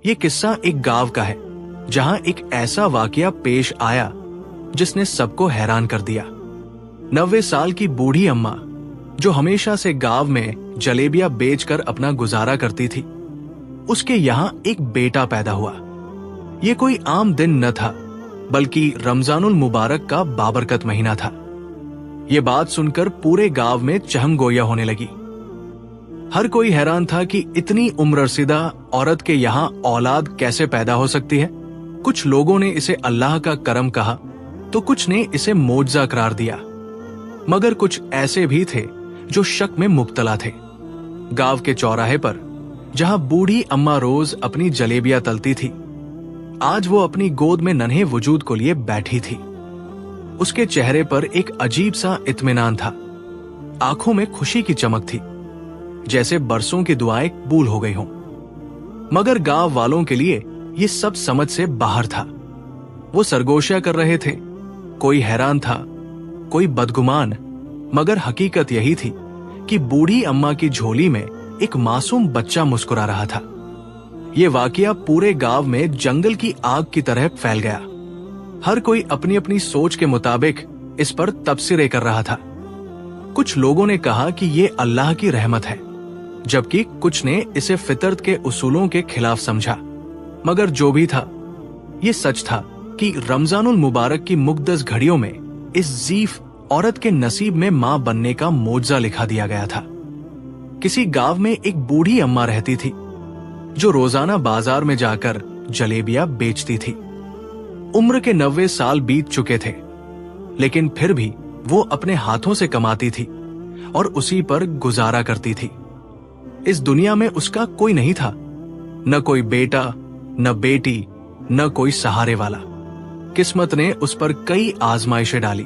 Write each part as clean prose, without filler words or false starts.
ये किस्सा एक गांव का है जहां एक ऐसा वाकया पेश आया जिसने सबको हैरान कर दिया। 90 साल की बूढ़ी अम्मा जो हमेशा से गांव में जलेबियां बेचकर अपना गुजारा करती थी, उसके यहां एक बेटा पैदा हुआ। ये कोई आम दिन न था, बल्कि रमजानुल मुबारक का बाबरकत महीना था। ये बात सुनकर पूरे गांव में चहमगोया होने लगी। हर कोई हैरान था कि इतनी उम्ररसीदा औरत के यहाँ औलाद कैसे पैदा हो सकती है। कुछ लोगों ने इसे अल्लाह का करम कहा तो कुछ ने इसे मोजज़ा करार दिया, मगर कुछ ऐसे भी थे जो शक में मुब्तला थे। गांव के चौराहे पर जहां बूढ़ी अम्मा रोज अपनी जलेबियां तलती थी, आज वो अपनी गोद में नन्हे वजूद को लिए बैठी थी। उसके चेहरे पर एक अजीब सा इत्मीनान था, आंखों में खुशी की चमक थी, जैसे बरसों की दुआएं कबूल हो गई हों। मगर गांव वालों के लिए ये सब समझ से बाहर था। वो सरगोशिया कर रहे थे, कोई हैरान था, कोई बदगुमान, मगर हकीकत यही थी कि बूढ़ी अम्मा की झोली में एक मासूम बच्चा मुस्कुरा रहा था। ये वाकया पूरे गांव में जंगल की आग की तरह फैल गया। हर कोई अपनी अपनी सोच के मुताबिक इस पर तबसरे कर रहा था। कुछ लोगों ने कहा कि ये अल्लाह की रहमत है, जबकि कुछ ने इसे फितरत के उसूलों के खिलाफ समझा। मगर जो भी था, ये सच था कि रमजानुल मुबारक की मुक़द्दस घड़ियों में इस ज़ीफ औरत के नसीब में मां बनने का मोजज़ा लिखा दिया गया था। किसी गांव में एक बूढ़ी अम्मा रहती थी जो रोजाना बाजार में जाकर जलेबियां बेचती थी। उम्र के 90 साल बीत चुके थे, लेकिन फिर भी वो अपने हाथों से कमाती थी और उसी पर गुजारा करती थी। इस दुनिया में उसका कोई नहीं था, न कोई बेटा, न बेटी, न कोई सहारे वाला। किस्मत ने उस पर कई आजमाइशें डाली,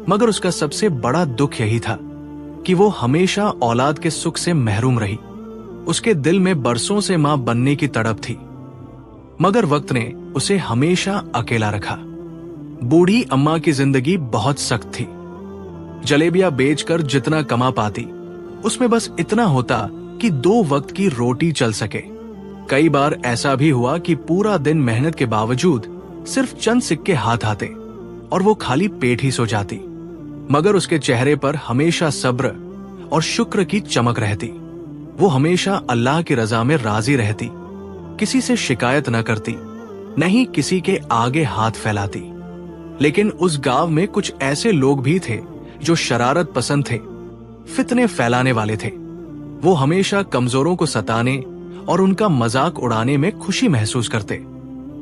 मगर उसका सबसे बड़ा दुख यही था कि वो हमेशा औलाद के सुख से महरूम रही। उसके दिल में बरसों से मां बनने की तड़प थी, मगर वक्त ने उसे हमेशा अकेला रखा। बूढ़ी अम्मा की जिंदगी बहुत सख्त थी। जलेबियां बेचकर जितना कमा पाती, उसमें बस इतना होता कि 2 वक्त की रोटी चल सके। कई बार ऐसा भी हुआ कि पूरा दिन मेहनत के बावजूद सिर्फ चंद सिक्के हाथ आते और वो खाली पेट ही सो जाती, मगर उसके चेहरे पर हमेशा सब्र और शुक्र की चमक रहती। वो हमेशा अल्लाह की रजा में राजी रहती, किसी से शिकायत न करती, न ही किसी के आगे हाथ फैलाती। लेकिन उस गांव में कुछ ऐसे लोग भी थे जो शरारत पसंद थे, फितने फैलाने वाले थे। वो हमेशा कमजोरों को सताने और उनका मजाक उड़ाने में खुशी महसूस करते।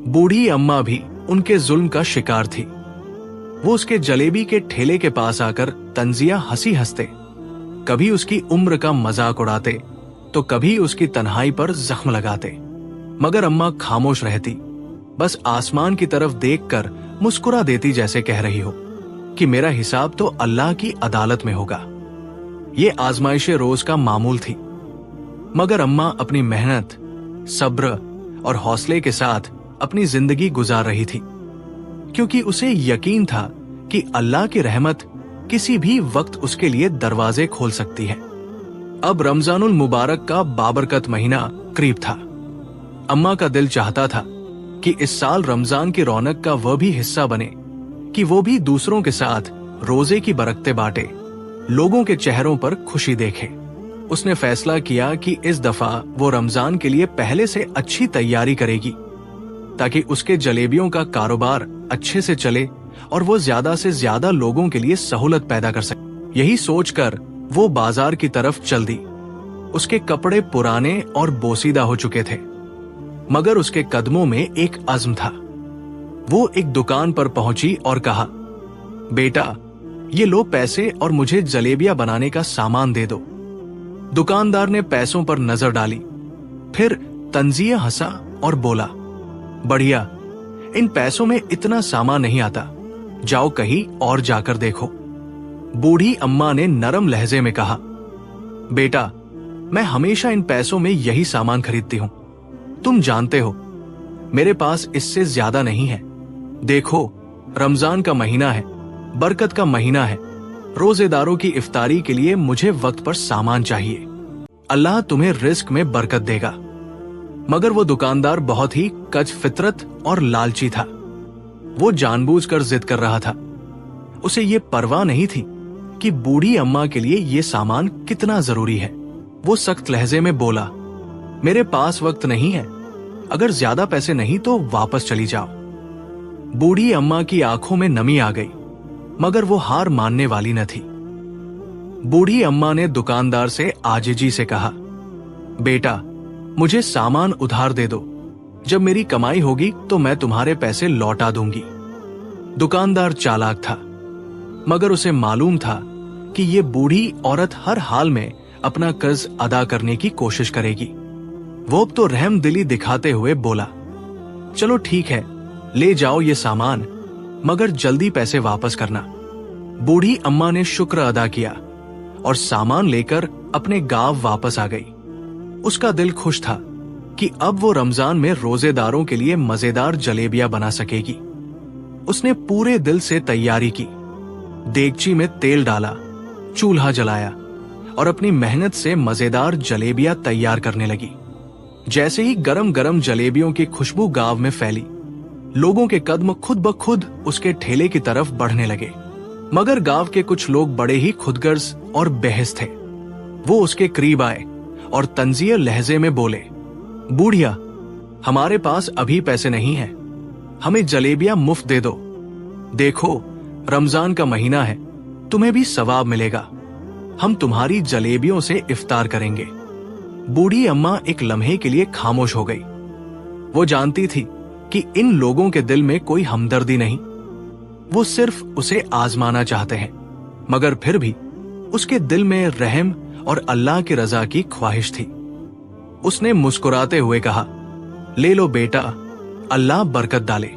बूढ़ी अम्मा भी उनके जुल्म का शिकार थी। वो उसके जलेबी के ठेले के पास आकर तंजिया हंसी हंसते, कभी उसकी उम्र का मजाक उड़ाते तो कभी उसकी तन्हाई पर जख्म लगाते। मगर अम्मा खामोश रहती, बस आसमान की तरफ देखकर मुस्कुरा देती, जैसे कह रही हो कि मेरा हिसाब तो अल्लाह की अदालत में होगा। ये आजमाइशें रोज का मामूल थी, मगर अम्मा अपनी मेहनत, सब्र और हौसले के साथ अपनी जिंदगी गुजार रही थी, क्योंकि उसे यकीन था कि अल्लाह की रहमत किसी भी वक्त उसके लिए दरवाजे खोल सकती है। अब रमजानुल मुबारक का बाबरकत महीना करीब था। अम्मा का दिल चाहता था कि इस साल रमजान की रौनक का वह भी हिस्सा बने, कि वो भी दूसरों के साथ रोजे की बरकतें बांटे, लोगों के चेहरों पर खुशी देखे। उसने फैसला किया कि इस दफा वो रमजान के लिए पहले से अच्छी तैयारी करेगी, ताकि उसके जलेबियों का कारोबार अच्छे से चले और वो ज्यादा से ज्यादा लोगों के लिए सहूलत पैदा कर सके। यही सोचकर वो बाजार की तरफ चल दी। उसके कपड़े पुराने और बोसीदा हो चुके थे, मगर उसके कदमों में एक अज़्म था। वो एक दुकान पर पहुंची और कहा, बेटा, ये लो पैसे और मुझे जलेबियां बनाने का सामान दे दो। दुकानदार ने पैसों पर नजर डाली, फिर तंजिया हंसा और बोला, बढ़िया, इन पैसों में इतना सामान नहीं आता, जाओ कहीं और जाकर देखो। बूढ़ी अम्मा ने नरम लहजे में कहा, बेटा, मैं हमेशा इन पैसों में यही सामान खरीदती हूं, तुम जानते हो मेरे पास इससे ज्यादा नहीं है। देखो, रमजान का महीना है, बरकत का महीना है, रोजेदारों की इफ्तारी के लिए मुझे वक्त पर सामान चाहिए। अल्लाह तुम्हें रिस्क में बरकत देगा। मगर वो दुकानदार बहुत ही कच फितरत और लालची था। वो जानबूझकर जिद कर रहा था। उसे ये परवाह नहीं थी कि बूढ़ी अम्मा के लिए ये सामान कितना जरूरी है। वो सख्त लहजे में बोला, मेरे पास वक्त नहीं है, अगर ज्यादा पैसे नहीं तो वापस चली जाओ। बूढ़ी अम्मा की आंखों में नमी आ गई, मगर वो हार मानने वाली न थी। बूढ़ी अम्मा ने दुकानदार से आजिजी से कहा, बेटा, मुझे सामान उधार दे दो, जब मेरी कमाई होगी तो मैं तुम्हारे पैसे लौटा दूंगी। दुकानदार चालाक था, मगर उसे मालूम था कि ये बूढ़ी औरत हर हाल में अपना कर्ज अदा करने की कोशिश करेगी। वो अब तो रहम दिली दिखाते हुए बोला, चलो ठीक है, ले जाओ ये सामान, मगर जल्दी पैसे वापस करना। बूढ़ी अम्मा ने शुक्र अदा किया और सामान लेकर अपने गांव वापस आ गई। उसका दिल खुश था कि अब वो रमजान में रोजेदारों के लिए मजेदार जलेबियां बना सकेगी। उसने पूरे दिल से तैयारी की, देगची में तेल डाला, चूल्हा जलाया और अपनी मेहनत से मजेदार जलेबियां तैयार करने लगी। जैसे ही गरम गरम जलेबियों की खुशबू गांव में फैली, लोगों के कदम खुद ब खुद उसके ठेले की तरफ बढ़ने लगे। मगर गांव के कुछ लोग बड़े ही खुदगर्ज और बेहस थे। वो उसके करीब आए और तंजीर लहजे में बोले, बूढ़िया, हमारे पास अभी पैसे नहीं हैं, हमें जलेबियां मुफ्त दे दो। देखो, रमजान का महीना है, तुम्हें भी सवाब मिलेगा, हम तुम्हारी जलेबियों से इफ्तार करेंगे। बूढ़ी अम्मा एक लम्हे के लिए खामोश हो गई। वो जानती थी कि इन लोगों के दिल में कोई हमदर्दी नहीं, वो सिर्फ उसे आजमाना चाहते हैं। मगर फिर भी उसके दिल में रहम और अल्लाह की रजा की ख्वाहिश थी। उसने मुस्कुराते हुए कहा, ले लो बेटा, अल्लाह बरकत डाले।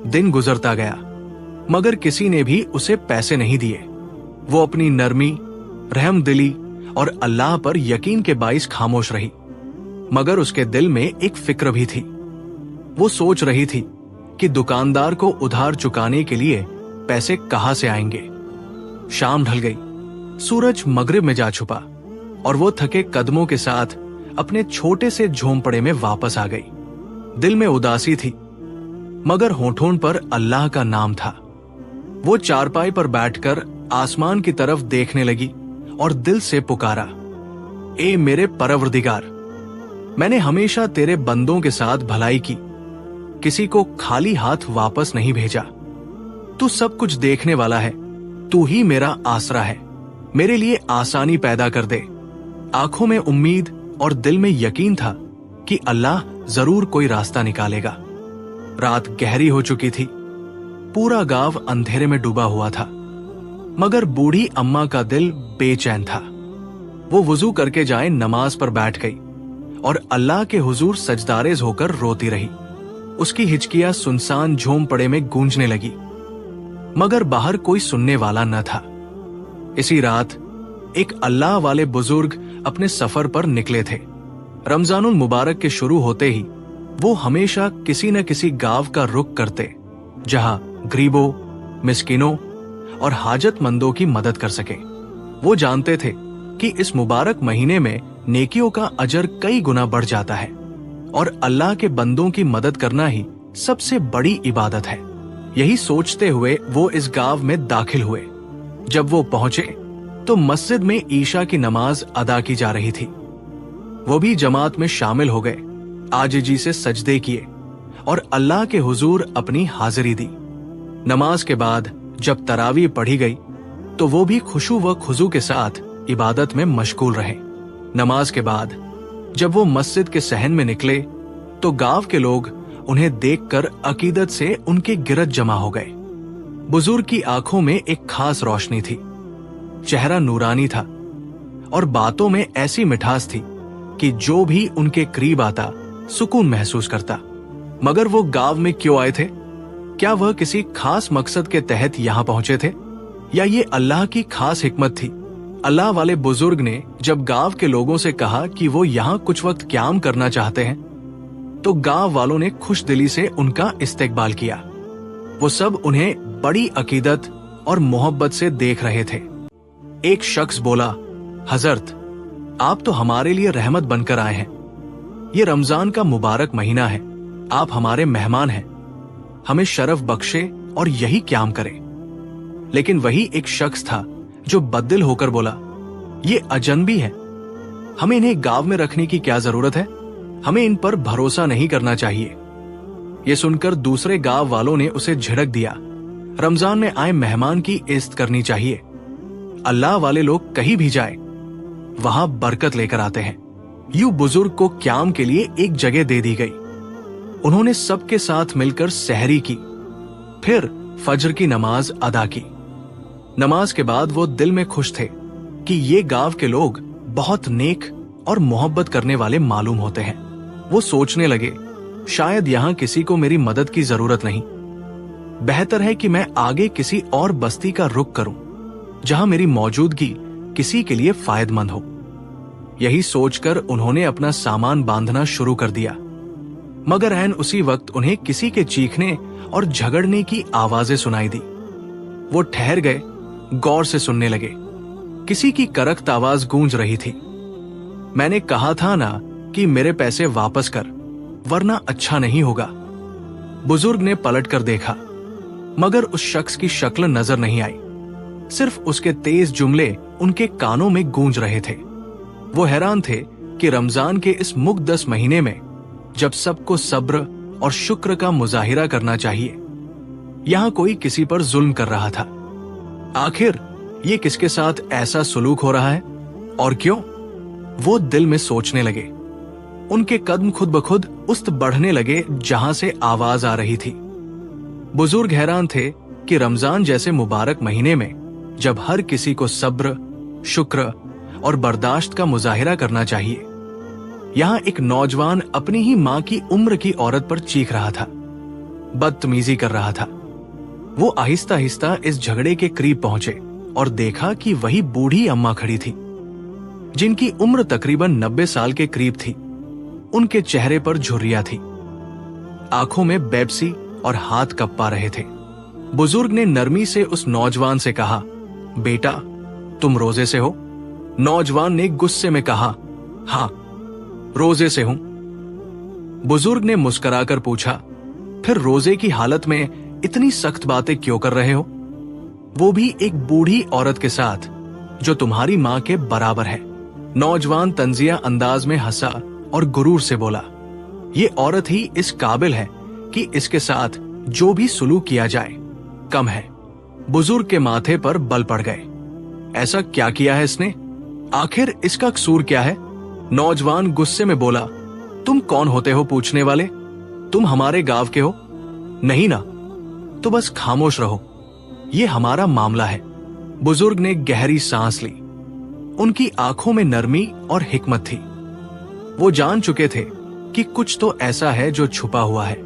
दिन गुजरता गया, मगर किसी ने भी उसे पैसे नहीं दिए। वो अपनी नरमी, रहम दिली और अल्लाह पर यकीन के बाइस खामोश रही। मगर उसके दिल में एक फिक्र भी थी। वो सोच रही थी कि दुकानदार को उधार चुकाने के लिए पैसे कहां से आएंगे। शाम ढल गई, सूरज मगरिब में जा छुपा और वो थके कदमों के साथ अपने छोटे से झोंपड़े में वापस आ गई। दिल में उदासी थी, मगर होठों पर अल्लाह का नाम था। वो चारपाई पर बैठकर आसमान की तरफ देखने लगी और दिल से पुकारा, ए मेरे परवरदिगार, मैंने हमेशा तेरे बंदों के साथ भलाई की, किसी को खाली हाथ वापस नहीं भेजा। तू सब कुछ देखने वाला है, तू ही मेरा आसरा है, मेरे लिए आसानी पैदा कर दे। आंखों में उम्मीद और दिल में यकीन था कि अल्लाह जरूर कोई रास्ता निकालेगा। रात गहरी हो चुकी थी, पूरा गांव अंधेरे में डूबा हुआ था, मगर बूढ़ी अम्मा का दिल बेचैन था। वो वुजू करके जाए नमाज पर बैठ गई और अल्लाह के हुजूर सजदारेज होकर रोती रही। उसकी हिचकियां सुनसान झोंपड़े में गूंजने लगी, मगर बाहर कोई सुनने वाला न था। इसी रात एक अल्लाह वाले बुजुर्ग अपने सफर पर निकले थे। रमजानुल मुबारक के शुरू होते ही वो हमेशा किसी न किसी गांव का रुख करते, जहां गरीबों, मिस्किनों और हाजतमंदों की मदद कर सके। वो जानते थे कि इस मुबारक महीने में नेकियों का अजर कई गुना बढ़ जाता है और अल्लाह के बंदों की मदद करना ही सबसे बड़ी इबादत है। यही सोचते हुए वो इस गांव में दाखिल हुए। जब वो पहुंचे तो मस्जिद में ईशा की नमाज अदा की जा रही थी। वो भी जमात में शामिल हो गए, आजिजी से सजदे किए और अल्लाह के हुजूर अपनी हाजिरी दी। नमाज के बाद जब तरावी पढ़ी गई तो वो भी खुशू व खुजू के साथ इबादत में मशगूल रहे। नमाज के बाद जब वो मस्जिद के सहन में निकले तो गांव के लोग उन्हें देखकर अकीदत से उनके गिरद जमा हो गए। बुजुर्ग की आंखों में एक खास रोशनी थी, चेहरा नूरानी था और बातों में ऐसी मिठास थी कि जो भी उनके करीब आता सुकून महसूस करता। मगर वो गांव में क्यों आए थे? क्या वह किसी खास मकसद के तहत यहाँ पहुंचे थे या ये अल्लाह की खास हिकमत थी? अल्लाह वाले बुजुर्ग ने जब गांव के लोगों से कहा कि वो यहाँ कुछ वक्त क्याम करना चाहते हैं तो गांव वालों ने खुश दिली से उनका इस्तेकबाल किया। वो सब उन्हें बड़ी अकीदत और मोहब्बत से देख रहे थे। एक शख्स बोला, हजरत, आप तो हमारे लिए रहमत बनकर आए हैं, ये रमजान का मुबारक महीना है, आप हमारे मेहमान हैं, हमें शरफ बख्शे और यही क्याम करें। लेकिन वही एक शख्स था जो बददिल होकर बोला, ये अजनबी है, हमें इन्हें गांव में रखने की क्या जरूरत है, हमें इन पर भरोसा नहीं करना चाहिए। ये सुनकर दूसरे गांव वालों ने उसे झिड़क दिया, रमजान में आए मेहमान की इज्जत करनी चाहिए, अल्लाह वाले लोग कहीं भी जाए वहां बरकत लेकर आते हैं। यूं बुजुर्ग को क्याम के लिए एक जगह दे दी गई। उन्होंने सबके साथ मिलकर सहरी की, फिर फजर की नमाज अदा की। नमाज के बाद वो दिल में खुश थे कि ये गांव के लोग बहुत नेक और मोहब्बत करने वाले मालूम होते हैं। वो सोचने लगे, शायद यहां किसी को मेरी मदद की जरूरत नहीं, बेहतर है कि मैं आगे किसी और बस्ती का रुख करूं जहां मेरी मौजूदगी किसी के लिए फायदेमंद हो। यही सोचकर उन्होंने अपना सामान बांधना शुरू कर दिया, मगर ऐन उसी वक्त उन्हें किसी के चीखने और झगड़ने की आवाजें सुनाई दी। वो ठहर गए, गौर से सुनने लगे। किसी की करख्त आवाज गूंज रही थी, मैंने कहा था ना कि मेरे पैसे वापस कर, वरना अच्छा नहीं होगा। बुजुर्ग ने पलट कर देखा, मगर उस शख्स की शक्ल नजर नहीं आई, सिर्फ उसके तेज जुमले उनके कानों में गूंज रहे थे। वो हैरान थे कि रमजान के इस मुक़द्दस महीने में, जब सबको सब्र और शुक्र का मुजाहिरा करना चाहिए, यहां कोई किसी पर जुल्म कर रहा था। आखिर ये किसके साथ ऐसा सुलूक हो रहा है और क्यों? वो दिल में सोचने लगे। उनके कदम खुद ब खुद उस बढ़ने लगे जहां से आवाज आ रही थी। बुजुर्ग हैरान थे कि रमजान जैसे मुबारक महीने में, जब हर किसी को सब्र, शुक्र और बर्दाश्त का मुजाहिरा करना चाहिए, यहां एक नौजवान अपनी ही मां की उम्र की औरत पर चीख रहा था, बदतमीजी कर रहा था। वो आहिस्ता आहिस्ता इस झगड़े के करीब पहुंचे और देखा कि वही बूढ़ी अम्मा खड़ी थी, जिनकी उम्र तकरीबन 90 साल के करीब थी। उनके चेहरे पर झुर्रियां थी, आंखों में बेबसी और हाथ कप्पा रहे थे। बुजुर्ग ने नरमी से उस नौजवान से कहा, बेटा तुम रोजे से हो? नौजवान ने गुस्से में कहा, हाँ रोजे से हूं। बुजुर्ग ने मुस्कुराकर पूछा, फिर रोजे की हालत में इतनी सख्त बातें क्यों कर रहे हो, वो भी एक बूढ़ी औरत के साथ जो तुम्हारी मां के बराबर है। नौजवान तंजिया अंदाज में हंसा और गुरूर से बोला, ये औरत ही इस काबिल है कि इसके साथ जो भी सुलूक किया जाए कम है। बुजुर्ग के माथे पर बल पड़ गए, ऐसा क्या किया है इसने, आखिर इसका कसूर क्या है? नौजवान गुस्से में बोला, तुम कौन होते हो पूछने वाले? तुम हमारे गांव के हो? नहीं ना, तो बस खामोश रहो, ये हमारा मामला है। बुजुर्ग ने गहरी सांस ली। उनकी आंखों में नरमी और हिकमत थी। वो जान चुके थे कि कुछ तो ऐसा है जो छुपा हुआ है।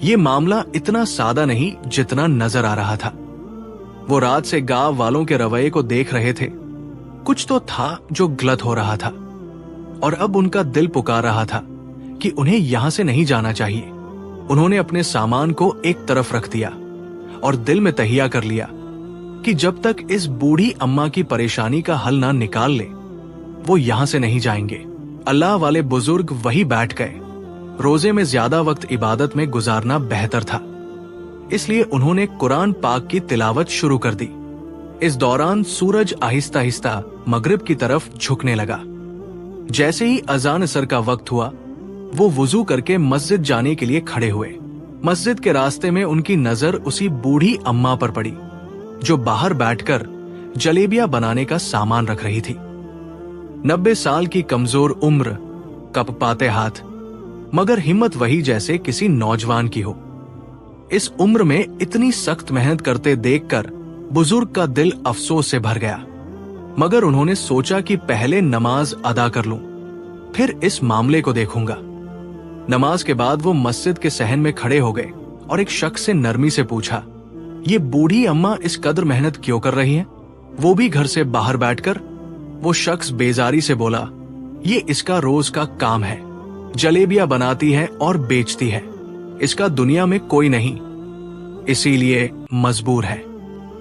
ये मामला इतना सादा नहीं जितना नजर आ रहा था। वो रात से गांव वालों के रवैये को देख रहे थे। कुछ तो था जो गलत हो रहा था, और अब उनका दिल पुकार रहा था कि उन्हें यहां से नहीं जाना चाहिए। उन्होंने अपने सामान को एक तरफ रख दिया और दिल में तहिया कर लिया कि जब तक इस बूढ़ी अम्मा की परेशानी का हल ना निकाल ले, वो यहां से नहीं जाएंगे। अल्लाह वाले बुजुर्ग वही बैठ गए। रोजे में ज्यादा वक्त इबादत में गुजारना बेहतर था, इसलिए उन्होंने कुरान पाक की तिलावत शुरू कर दी। इस दौरान सूरज आहिस्ता आहिस्ता मगरिब की तरफ झुकने लगा। जैसे ही अजान असर का वक्त हुआ, वो वुजू करके मस्जिद जाने के लिए खड़े हुए। मस्जिद के रास्ते में उनकी नजर उसी बूढ़ी अम्मा पर पड़ी जो बाहर बैठकर जलेबियां बनाने का सामान रख रही थी। 90 साल की कमजोर उम्र, कपपाते हाथ, मगर हिम्मत वही जैसे किसी नौजवान की हो। इस उम्र में इतनी सख्त मेहनत करते देखकर बुजुर्ग का दिल अफसोस से भर गया, मगर उन्होंने सोचा कि पहले नमाज अदा कर लूं, फिर इस मामले को देखूंगा। नमाज के बाद वो मस्जिद के सहन में खड़े हो गए और एक शख्स से नरमी से पूछा, ये बूढ़ी अम्मा इस कदर मेहनत क्यों कर रही हैं, वो भी घर से बाहर बैठकर? वो शख्स बेजारी से बोला, ये इसका रोज का काम है, जलेबियां बनाती है और बेचती है, इसका दुनिया में कोई नहीं, इसीलिए मजबूर है।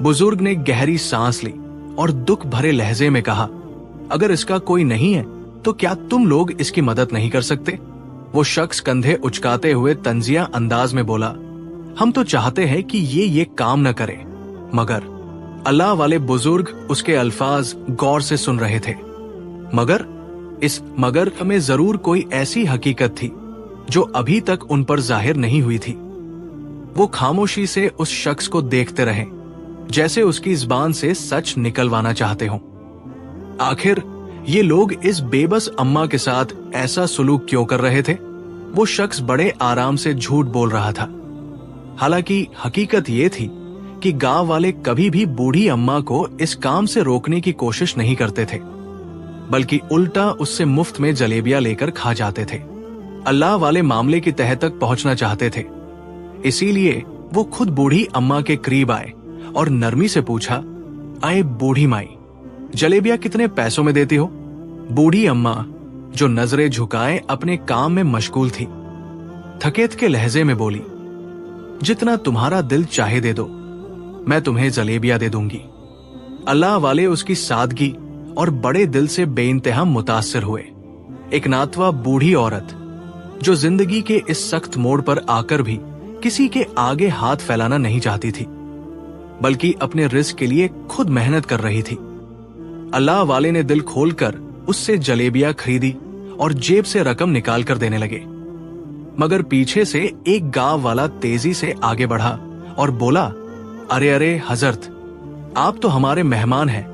बुजुर्ग ने गहरी सांस ली और दुख भरे लहजे में कहा, अगर इसका कोई नहीं है तो क्या तुम लोग इसकी मदद नहीं कर सकते? वो शख्स कंधे उचकाते हुए तंजिया अंदाज में बोला, हम तो चाहते हैं कि ये काम न करे। मगर अल्लाह वाले बुजुर्ग उसके अल्फाज गौर से सुन रहे थे। मगर हमें जरूर कोई ऐसी हकीकत थी जो अभी तक उन पर जाहिर नहीं हुई थी। वो खामोशी से उस शख्स को देखते रहे, जैसे उसकी जुबान से सच निकलवाना चाहते हों। आखिर ये लोग इस बेबस अम्मा के साथ ऐसा सुलूक क्यों कर रहे थे? वो शख्स बड़े आराम से झूठ बोल रहा था। हालांकि हकीकत ये थी कि गांव वाले कभी भी बूढ़ी अम्मा को इस काम से रोकने की कोशिश नहीं करते थे, बल्कि उल्टा उससे मुफ्त में जलेबियां लेकर खा जाते थे। अल्लाह वाले मामले की तह तक पहुंचना चाहते थे, इसीलिए वो खुद बूढ़ी अम्मा के करीब आए और नरमी से पूछा, आए बूढ़ी माई, जलेबियां कितने पैसों में देती हो? बूढ़ी अम्मा, जो नजरें झुकाए अपने काम में मशगूल थी, थकेत के लहजे में बोली, जितना तुम्हारा दिल चाहे दे दो, मैं तुम्हें जलेबियां दे दूंगी। अल्लाह वाले उसकी सादगी और बड़े दिल से बेइंतहा मुतासिर हुए। एक नातवा बूढ़ी औरत जो जिंदगी के इस सख्त मोड़ पर आकर भी किसी के आगे हाथ फैलाना नहीं चाहती थी, बल्कि अपने रिस्क के लिए खुद मेहनत कर रही थी। अल्लाह वाले ने दिल खोलकर उससे जलेबियां खरीदी और जेब से रकम निकाल कर देने लगे। मगर पीछे से एक गांव वाला तेजी से आगे बढ़ा और बोला, अरे हजरत, आप तो हमारे मेहमान हैं,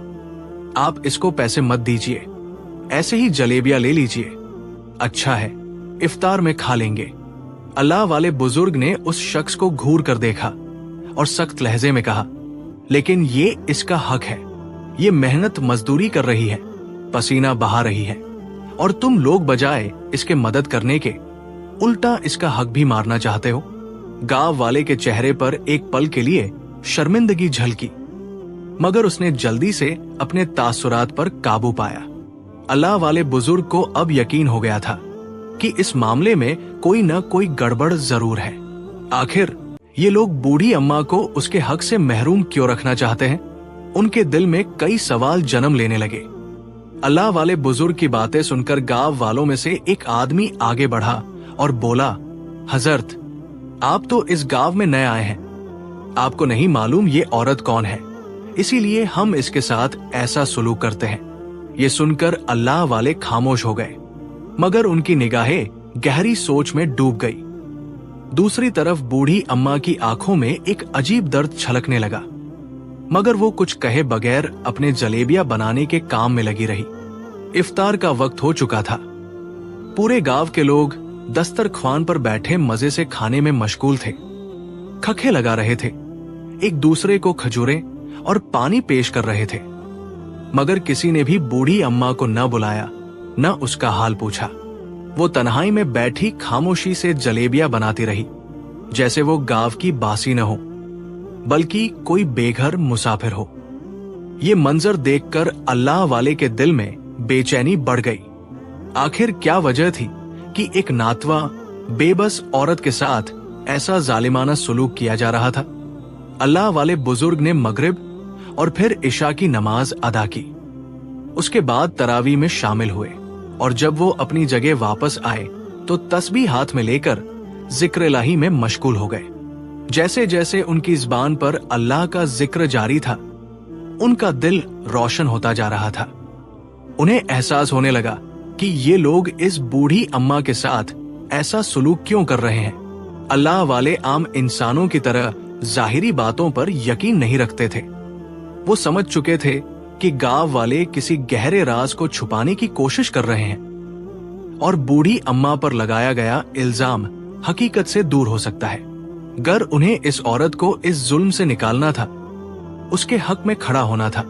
आप इसको पैसे मत दीजिए, ऐसे ही जलेबियां ले लीजिए। अच्छा है, इफ्तार में खा लेंगे। अल्लाह वाले बुजुर्ग ने उस शख्स को घूर कर देखा और सख्त लहजे में कहा, लेकिन ये इसका हक है, ये मेहनत मजदूरी कर रही है, पसीना बहा रही है, और तुम लोग बजाय इसके मदद करने के उल्टा इसका हक भी मारना चाहते हो। गांव वाले के चेहरे पर एक पल के लिए शर्मिंदगी झलकी, मगर उसने जल्दी से अपने तासुरात पर काबू पाया। अल्लाह वाले बुजुर्ग को अब यकीन हो गया था कि इस मामले में कोई न कोई गड़बड़ जरूर है। आखिर ये लोग बूढ़ी अम्मा को उसके हक से महरूम क्यों रखना चाहते हैं? उनके दिल में कई सवाल जन्म लेने लगे। अल्लाह वाले बुजुर्ग की बातें सुनकर गांव वालों में से एक आदमी आगे बढ़ा और बोला, हजरत, आप तो इस गांव में नए आए हैं, आपको नहीं मालूम ये औरत कौन है, इसीलिए हम इसके साथ ऐसा सुलूक करते हैं। ये सुनकर अल्लाह वाले खामोश हो गए, मगर उनकी निगाहें गहरी सोच में डूब गई। दूसरी तरफ बूढ़ी अम्मा की आंखों में एक अजीब दर्द छलकने लगा, मगर वो कुछ कहे बगैर अपने जलेबियां बनाने के काम में लगी रही। इफ्तार का वक्त हो चुका था। पूरे गांव के लोग दस्तरख्वान पर बैठे मजे से खाने में मशगूल थे, खखे लगा रहे थे, एक दूसरे को खजूरें और पानी पेश कर रहे थे, मगर किसी ने भी बूढ़ी अम्मा को न बुलाया, न उसका हाल पूछा। वो तन्हाई में बैठी खामोशी से जलेबियां बनाती रही, जैसे वो गांव की बासी न हो, बल्कि कोई बेघर मुसाफिर हो। ये मंजर देखकर अल्लाह वाले के दिल में बेचैनी बढ़ गई। आखिर क्या वजह थी कि एक नातवा बेबस औरत के साथ ऐसा जालिमाना सुलूक किया जा रहा था? अल्लाह वाले बुजुर्ग ने मगरिब और फिर इशा की नमाज अदा की। उसके बाद तरावी में शामिल हुए, और जब वो अपनी जगह वापस आए तो तस्बीह हाथ में लेकर जिक्र इलाही में मशगूल हो गए। जैसे जैसे उनकी जुबान पर अल्लाह का जिक्र जारी था, उनका दिल रोशन होता जा रहा था। उन्हें एहसास होने लगा कि ये लोग इस बूढ़ी अम्मा के साथ ऐसा सुलूक क्यों कर रहे हैं। अल्लाह वाले आम इंसानों की तरह जाहिरी बातों पर यकीन नहीं रखते थे। वो समझ चुके थे कि गांव वाले किसी गहरे राज को छुपाने की कोशिश कर रहे हैं, और बूढ़ी अम्मा पर लगाया गया इल्जाम हकीकत से दूर हो सकता है। गर उन्हें इस औरत को इस जुल्म से निकालना था, उसके हक में खड़ा होना था,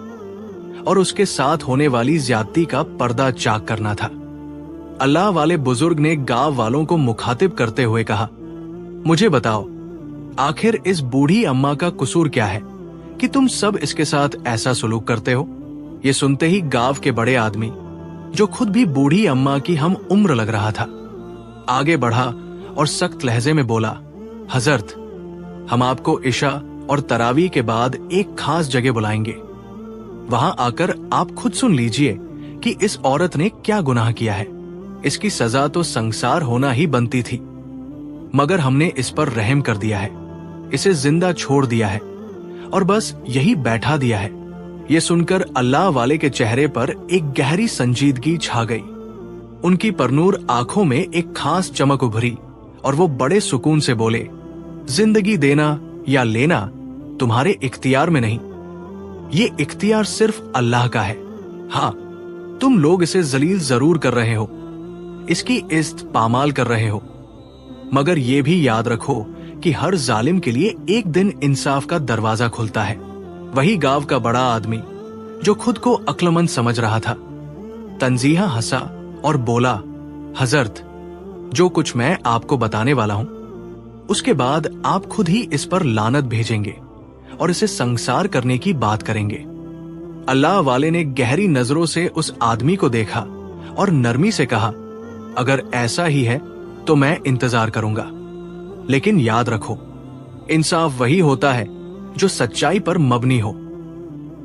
और उसके साथ होने वाली ज्यादती का पर्दा चाक करना था। अल्लाह वाले बुजुर्ग ने गांव वालों को मुखातिब करते हुए कहा, मुझे बताओ, आखिर इस बूढ़ी अम्मा का कसूर क्या है कि तुम सब इसके साथ ऐसा सुलूक करते हो? ये सुनते ही गांव के बड़े आदमी, जो खुद भी बूढ़ी अम्मा की हम उम्र लग रहा था, आगे बढ़ा और सख्त लहजे में बोला, हजरत, हम आपको इशा और तरावी के बाद एक खास जगह बुलाएंगे। वहां आकर आप खुद सुन लीजिए कि इस औरत ने क्या गुनाह किया है। इसकी सजा तो संसार होना ही बनती थी, मगर हमने इस पर रहम कर दिया है, इसे जिंदा छोड़ दिया है और बस यही बैठा दिया है। ये सुनकर अल्लाह वाले के चेहरे पर एक गहरी संजीदगी छा गई। उनकी परनूर आंखों में एक खास चमक उभरी और वो बड़े सुकून से बोले, जिंदगी देना या लेना तुम्हारे इख्तियार में नहीं, ये इख्तियार सिर्फ अल्लाह का है। हाँ, तुम लोग इसे जलील जरूर कर रहे हो, इसकी इज्जत पामाल कर रहे हो, मगर ये भी याद रखो कि हर जालिम के लिए एक दिन इंसाफ का दरवाजा खुलता है। वही गांव का बड़ा आदमी जो खुद को अक्लमंद समझ रहा था, तंजीहा हंसा और बोला, हजरत, जो कुछ मैं आपको बताने वाला हूं, उसके बाद आप खुद ही इस पर लानत भेजेंगे और इसे संसार करने की बात करेंगे। अल्लाह वाले ने गहरी नजरों से उस आदमी को देखा और नरमी से कहा, अगर ऐसा ही है तो मैं इंतजार करूंगा, लेकिन याद रखो, इंसाफ वही होता है जो सच्चाई पर मबनी हो।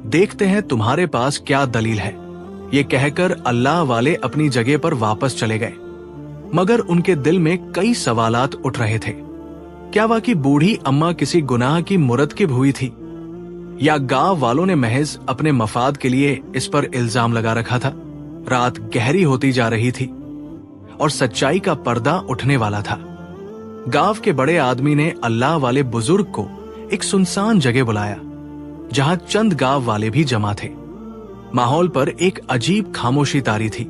देखते हैं तुम्हारे पास क्या दलील है। ये कहकर अल्लाह वाले अपनी जगह पर वापस चले गए, मगर उनके दिल में कई सवालात उठ रहे थे। क्या वाकई बूढ़ी अम्मा किसी गुनाह की मुरतकिब हुई थी, या गांव वालों ने महज अपने मफाद के लिए इस पर इल्जाम लगा रखा था? रात गहरी होती जा रही थी और सच्चाई का पर्दा उठने वाला था। गांव के बड़े आदमी ने अल्लाह वाले बुजुर्ग को एक सुनसान जगह बुलाया, जहां चंद गांव वाले भी जमा थे। माहौल पर एक अजीब खामोशी तारी थी,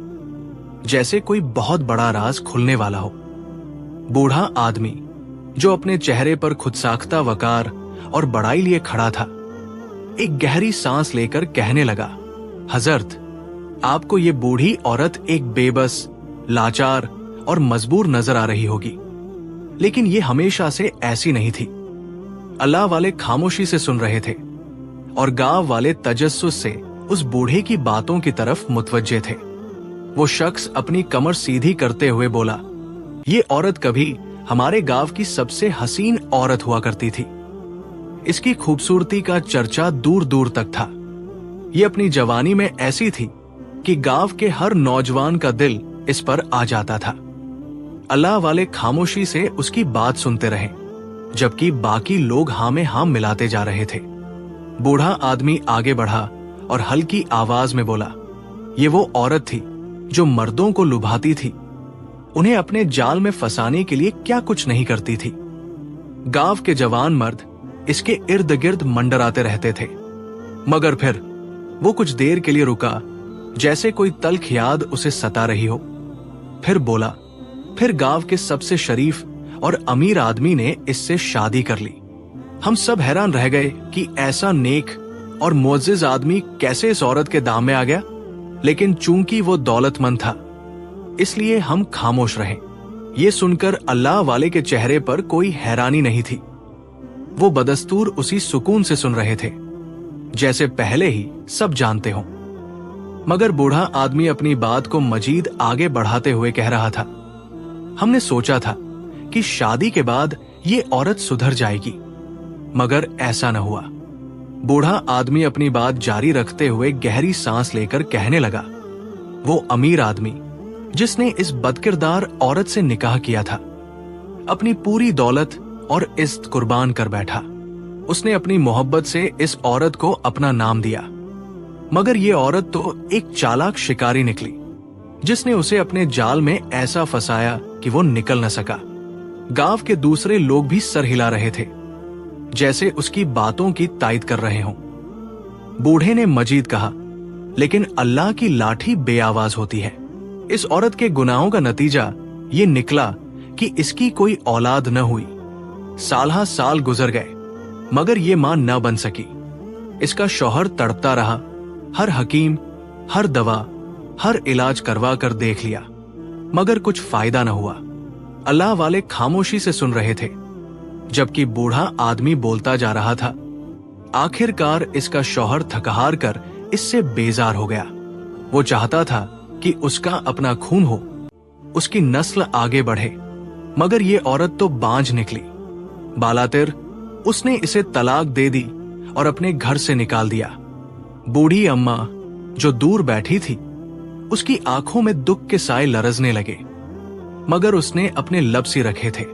जैसे कोई बहुत बड़ा राज खुलने वाला हो। बूढ़ा आदमी जो अपने चेहरे पर खुद साख्ता वकार और बड़ाई लिए खड़ा था, एक गहरी सांस लेकर कहने लगा, हजरत, आपको ये बूढ़ी औरत एक बेबस, लाचार और मजबूर नजर आ रही होगी, लेकिन ये हमेशा से ऐसी नहीं थी। अल्लाह वाले खामोशी से सुन रहे थे और गांव वाले तजस्सुस से उस बूढ़े की बातों की तरफ मुतवज्जे थे। वो शख्स अपनी कमर सीधी करते हुए बोला, ये औरत कभी हमारे गांव की सबसे हसीन औरत हुआ करती थी। इसकी खूबसूरती का चर्चा दूर दूर तक था। ये अपनी जवानी में ऐसी थी कि गांव के हर नौजवान का दिल इस पर आ जाता था। अल्लाह वाले खामोशी से उसकी बात सुनते रहे, जबकि बाकी लोग हाँ में हाँ मिलाते जा रहे थे। बूढ़ा आदमी आगे बढ़ा और हल्की आवाज में बोला, ये वो औरत थी जो मर्दों को लुभाती थी, उन्हें अपने जाल में फंसाने के लिए क्या कुछ नहीं करती थी। गांव के जवान मर्द इसके इर्द गिर्द मंडराते रहते थे, मगर फिर वो कुछ देर के लिए रुका, जैसे कोई तल्ख याद उसे सता रही हो। फिर बोला, फिर गांव के सबसे शरीफ और अमीर आदमी ने इससे शादी कर ली। हम सब हैरान रह गए कि ऐसा नेक और मुअज्जिज आदमी कैसे इस औरत के दाम में आ गया, लेकिन चूंकि वो दौलतमंद था, इसलिए हम खामोश रहे। ये सुनकर अल्लाह वाले के चेहरे पर कोई हैरानी नहीं थी। वो बदस्तूर उसी सुकून से सुन रहे थे जैसे पहले ही सब जानते हों। मगर बूढ़ा आदमी अपनी बात को मजीद आगे बढ़ाते हुए कह रहा था, हमने सोचा था कि शादी के बाद ये औरत सुधर जाएगी, मगर ऐसा न हुआ। बूढ़ा आदमी अपनी बात जारी रखते हुए गहरी सांस लेकर कहने लगा, वो अमीर आदमी जिसने इस बदकिरदार औरत से निकाह किया था, अपनी पूरी दौलत और इज्जत कुर्बान कर बैठा। उसने अपनी मोहब्बत से इस औरत को अपना नाम दिया, मगर ये औरत तो एक चालाक शिकारी निकली, जिसने उसे अपने जाल में ऐसा फंसाया कि वो निकल न सका। गांव के दूसरे लोग भी सर हिला रहे थे, जैसे उसकी बातों की तायद कर रहे हों। बूढ़े ने मजीद कहा, लेकिन अल्लाह की लाठी बेआवाज होती है। इस औरत के गुनाहों का नतीजा ये निकला कि इसकी कोई औलाद न हुई। साल साल गुजर गए, मगर ये मां न बन सकी। इसका शौहर तड़पता रहा, हर हकीम, हर दवा, हर इलाज करवा कर देख लिया, मगर कुछ फायदा न हुआ। अल्लाह वाले खामोशी से सुन रहे थे, जबकि बूढ़ा आदमी बोलता जा रहा था। आखिरकार इसका शौहर थकहार कर इससे बेजार हो गया। वो चाहता था कि उसका अपना खून हो, उसकी नस्ल आगे बढ़े, मगर ये औरत तो बांझ निकली। बालातिर उसने इसे तलाक दे दी और अपने घर से निकाल दिया। बूढ़ी अम्मा जो दूर बैठी थी, उसकी आंखों में दुख के साए लरजने लगे, मगर उसने अपने लब सी रखे थे,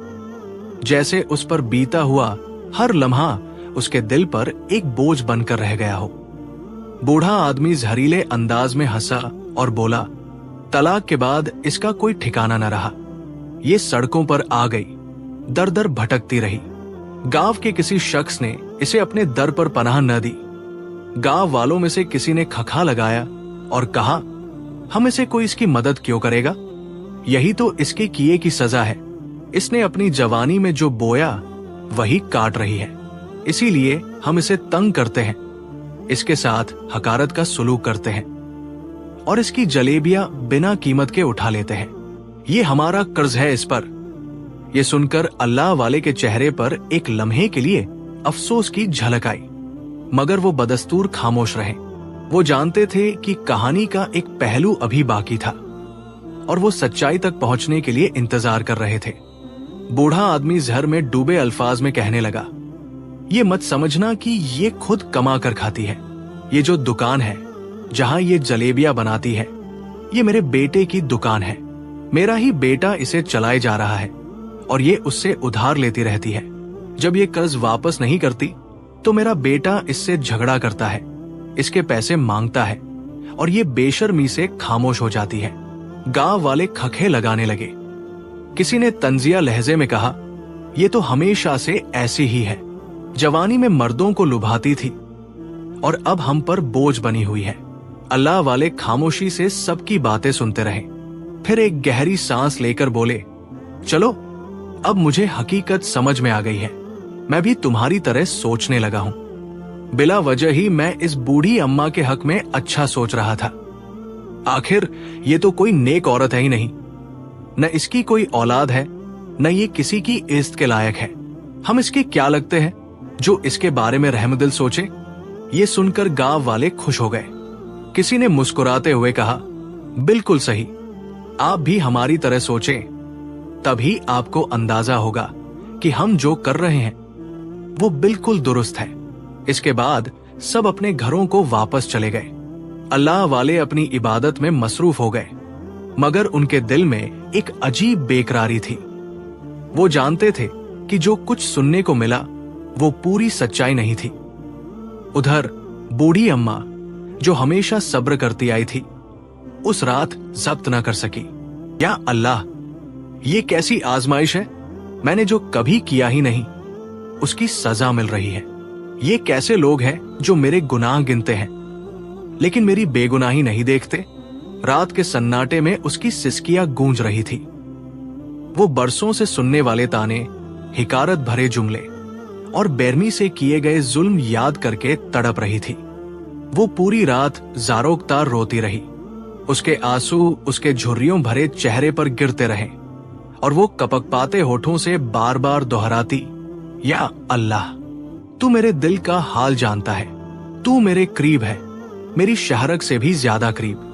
जैसे उस पर बीता हुआ हर लम्हा उसके दिल पर एक बोझ बनकर रह गया हो। बूढ़ा आदमी जहरीले अंदाज में हंसा और बोला, तलाक के बाद इसका कोई ठिकाना न रहा। ये सड़कों पर आ गई, दर दर भटकती रही। गांव के किसी शख्स ने इसे अपने दर पर पनाह न दी। गांव वालों में से किसी ने खखा लगाया और कहा, हम इसे कोई इसकी मदद क्यों करेगा? यही तो इसके किए की सजा है। इसने अपनी जवानी में जो बोया वही काट रही है, इसीलिए हम इसे तंग करते हैं, इसके साथ हकारत का सुलूक करते हैं और इसकी जलेबियां बिना कीमत के उठा लेते हैं। ये हमारा कर्ज है इस पर। ये सुनकर अल्लाह वाले के चेहरे पर एक लम्हे के लिए अफसोस की झलक आई, मगर वो बदस्तूर खामोश रहे। वो जानते थे कि कहानी का एक पहलू अभी बाकी था और वो सच्चाई तक पहुंचने के लिए इंतजार कर रहे थे। बूढ़ा आदमी जहर में डूबे अल्फाज में कहने लगा, ये मत समझना कि ये खुद कमा कर खाती है। ये जो दुकान है जहां ये जलेबियां बनाती है, ये मेरे बेटे की दुकान है। मेरा ही बेटा इसे चलाए जा रहा है और ये उससे उधार लेती रहती है। जब ये कर्ज वापस नहीं करती तो मेरा बेटा इससे झगड़ा करता है, इसके पैसे मांगता है और ये बेशर्मी से खामोश हो जाती है। गांव वाले खखे लगाने लगे। किसी ने तंजिया लहजे में कहा, ये तो हमेशा से ऐसी ही है। जवानी में मर्दों को लुभाती थी और अब हम पर बोझ बनी हुई है। अल्लाह वाले खामोशी से सबकी बातें सुनते रहे, फिर एक गहरी सांस लेकर बोले, चलो अब मुझे हकीकत समझ में आ गई है। मैं भी तुम्हारी तरह सोचने लगा हूं। बिला वजह ही मैं इस बूढ़ी अम्मा के हक में अच्छा सोच रहा था। आखिर ये तो कोई नेक औरत है ही नहीं, न इसकी कोई औलाद है, न ये किसी की इज्जत के लायक है। हम इसके क्या लगते हैं जो इसके बारे में रहमदिल सोचे? ये सुनकर गांव वाले खुश हो गए। किसी ने मुस्कुराते हुए कहा, बिल्कुल सही, आप भी हमारी तरह सोचें, तभी आपको अंदाजा होगा कि हम जो कर रहे हैं वो बिल्कुल दुरुस्त है। इसके बाद सब अपने घरों को वापस चले गए। अल्लाह वाले अपनी इबादत में मसरूफ हो गए, मगर उनके दिल में एक अजीब बेकरारी थी। वो जानते थे कि जो कुछ सुनने को मिला वो पूरी सच्चाई नहीं थी। उधर बूढ़ी अम्मा, जो हमेशा सब्र करती आई थी, उस रात जब्त न कर सकी। या अल्लाह, ये कैसी आजमाइश है? मैंने जो कभी किया ही नहीं उसकी सजा मिल रही है। ये कैसे लोग हैं जो मेरे गुनाह गिनते हैं लेकिन मेरी बेगुनाही नहीं देखते? रात के सन्नाटे में उसकी सिसकियां गूंज रही थी। वो बरसों से सुनने वाले ताने, हिकारत भरे जुमले और बेरमी से किए गए जुल्म याद करके तड़प रही थी। वो पूरी रात जारोकतार रोती रही। उसके आंसू उसके झुर्रियों भरे चेहरे पर गिरते रहे और वो कपकपाते होठों से बार बार दोहराती, या अल्लाह, तू मेरे दिल का हाल जानता है, तू मेरे करीब है, मेरी शहरक से भी ज्यादा करीब।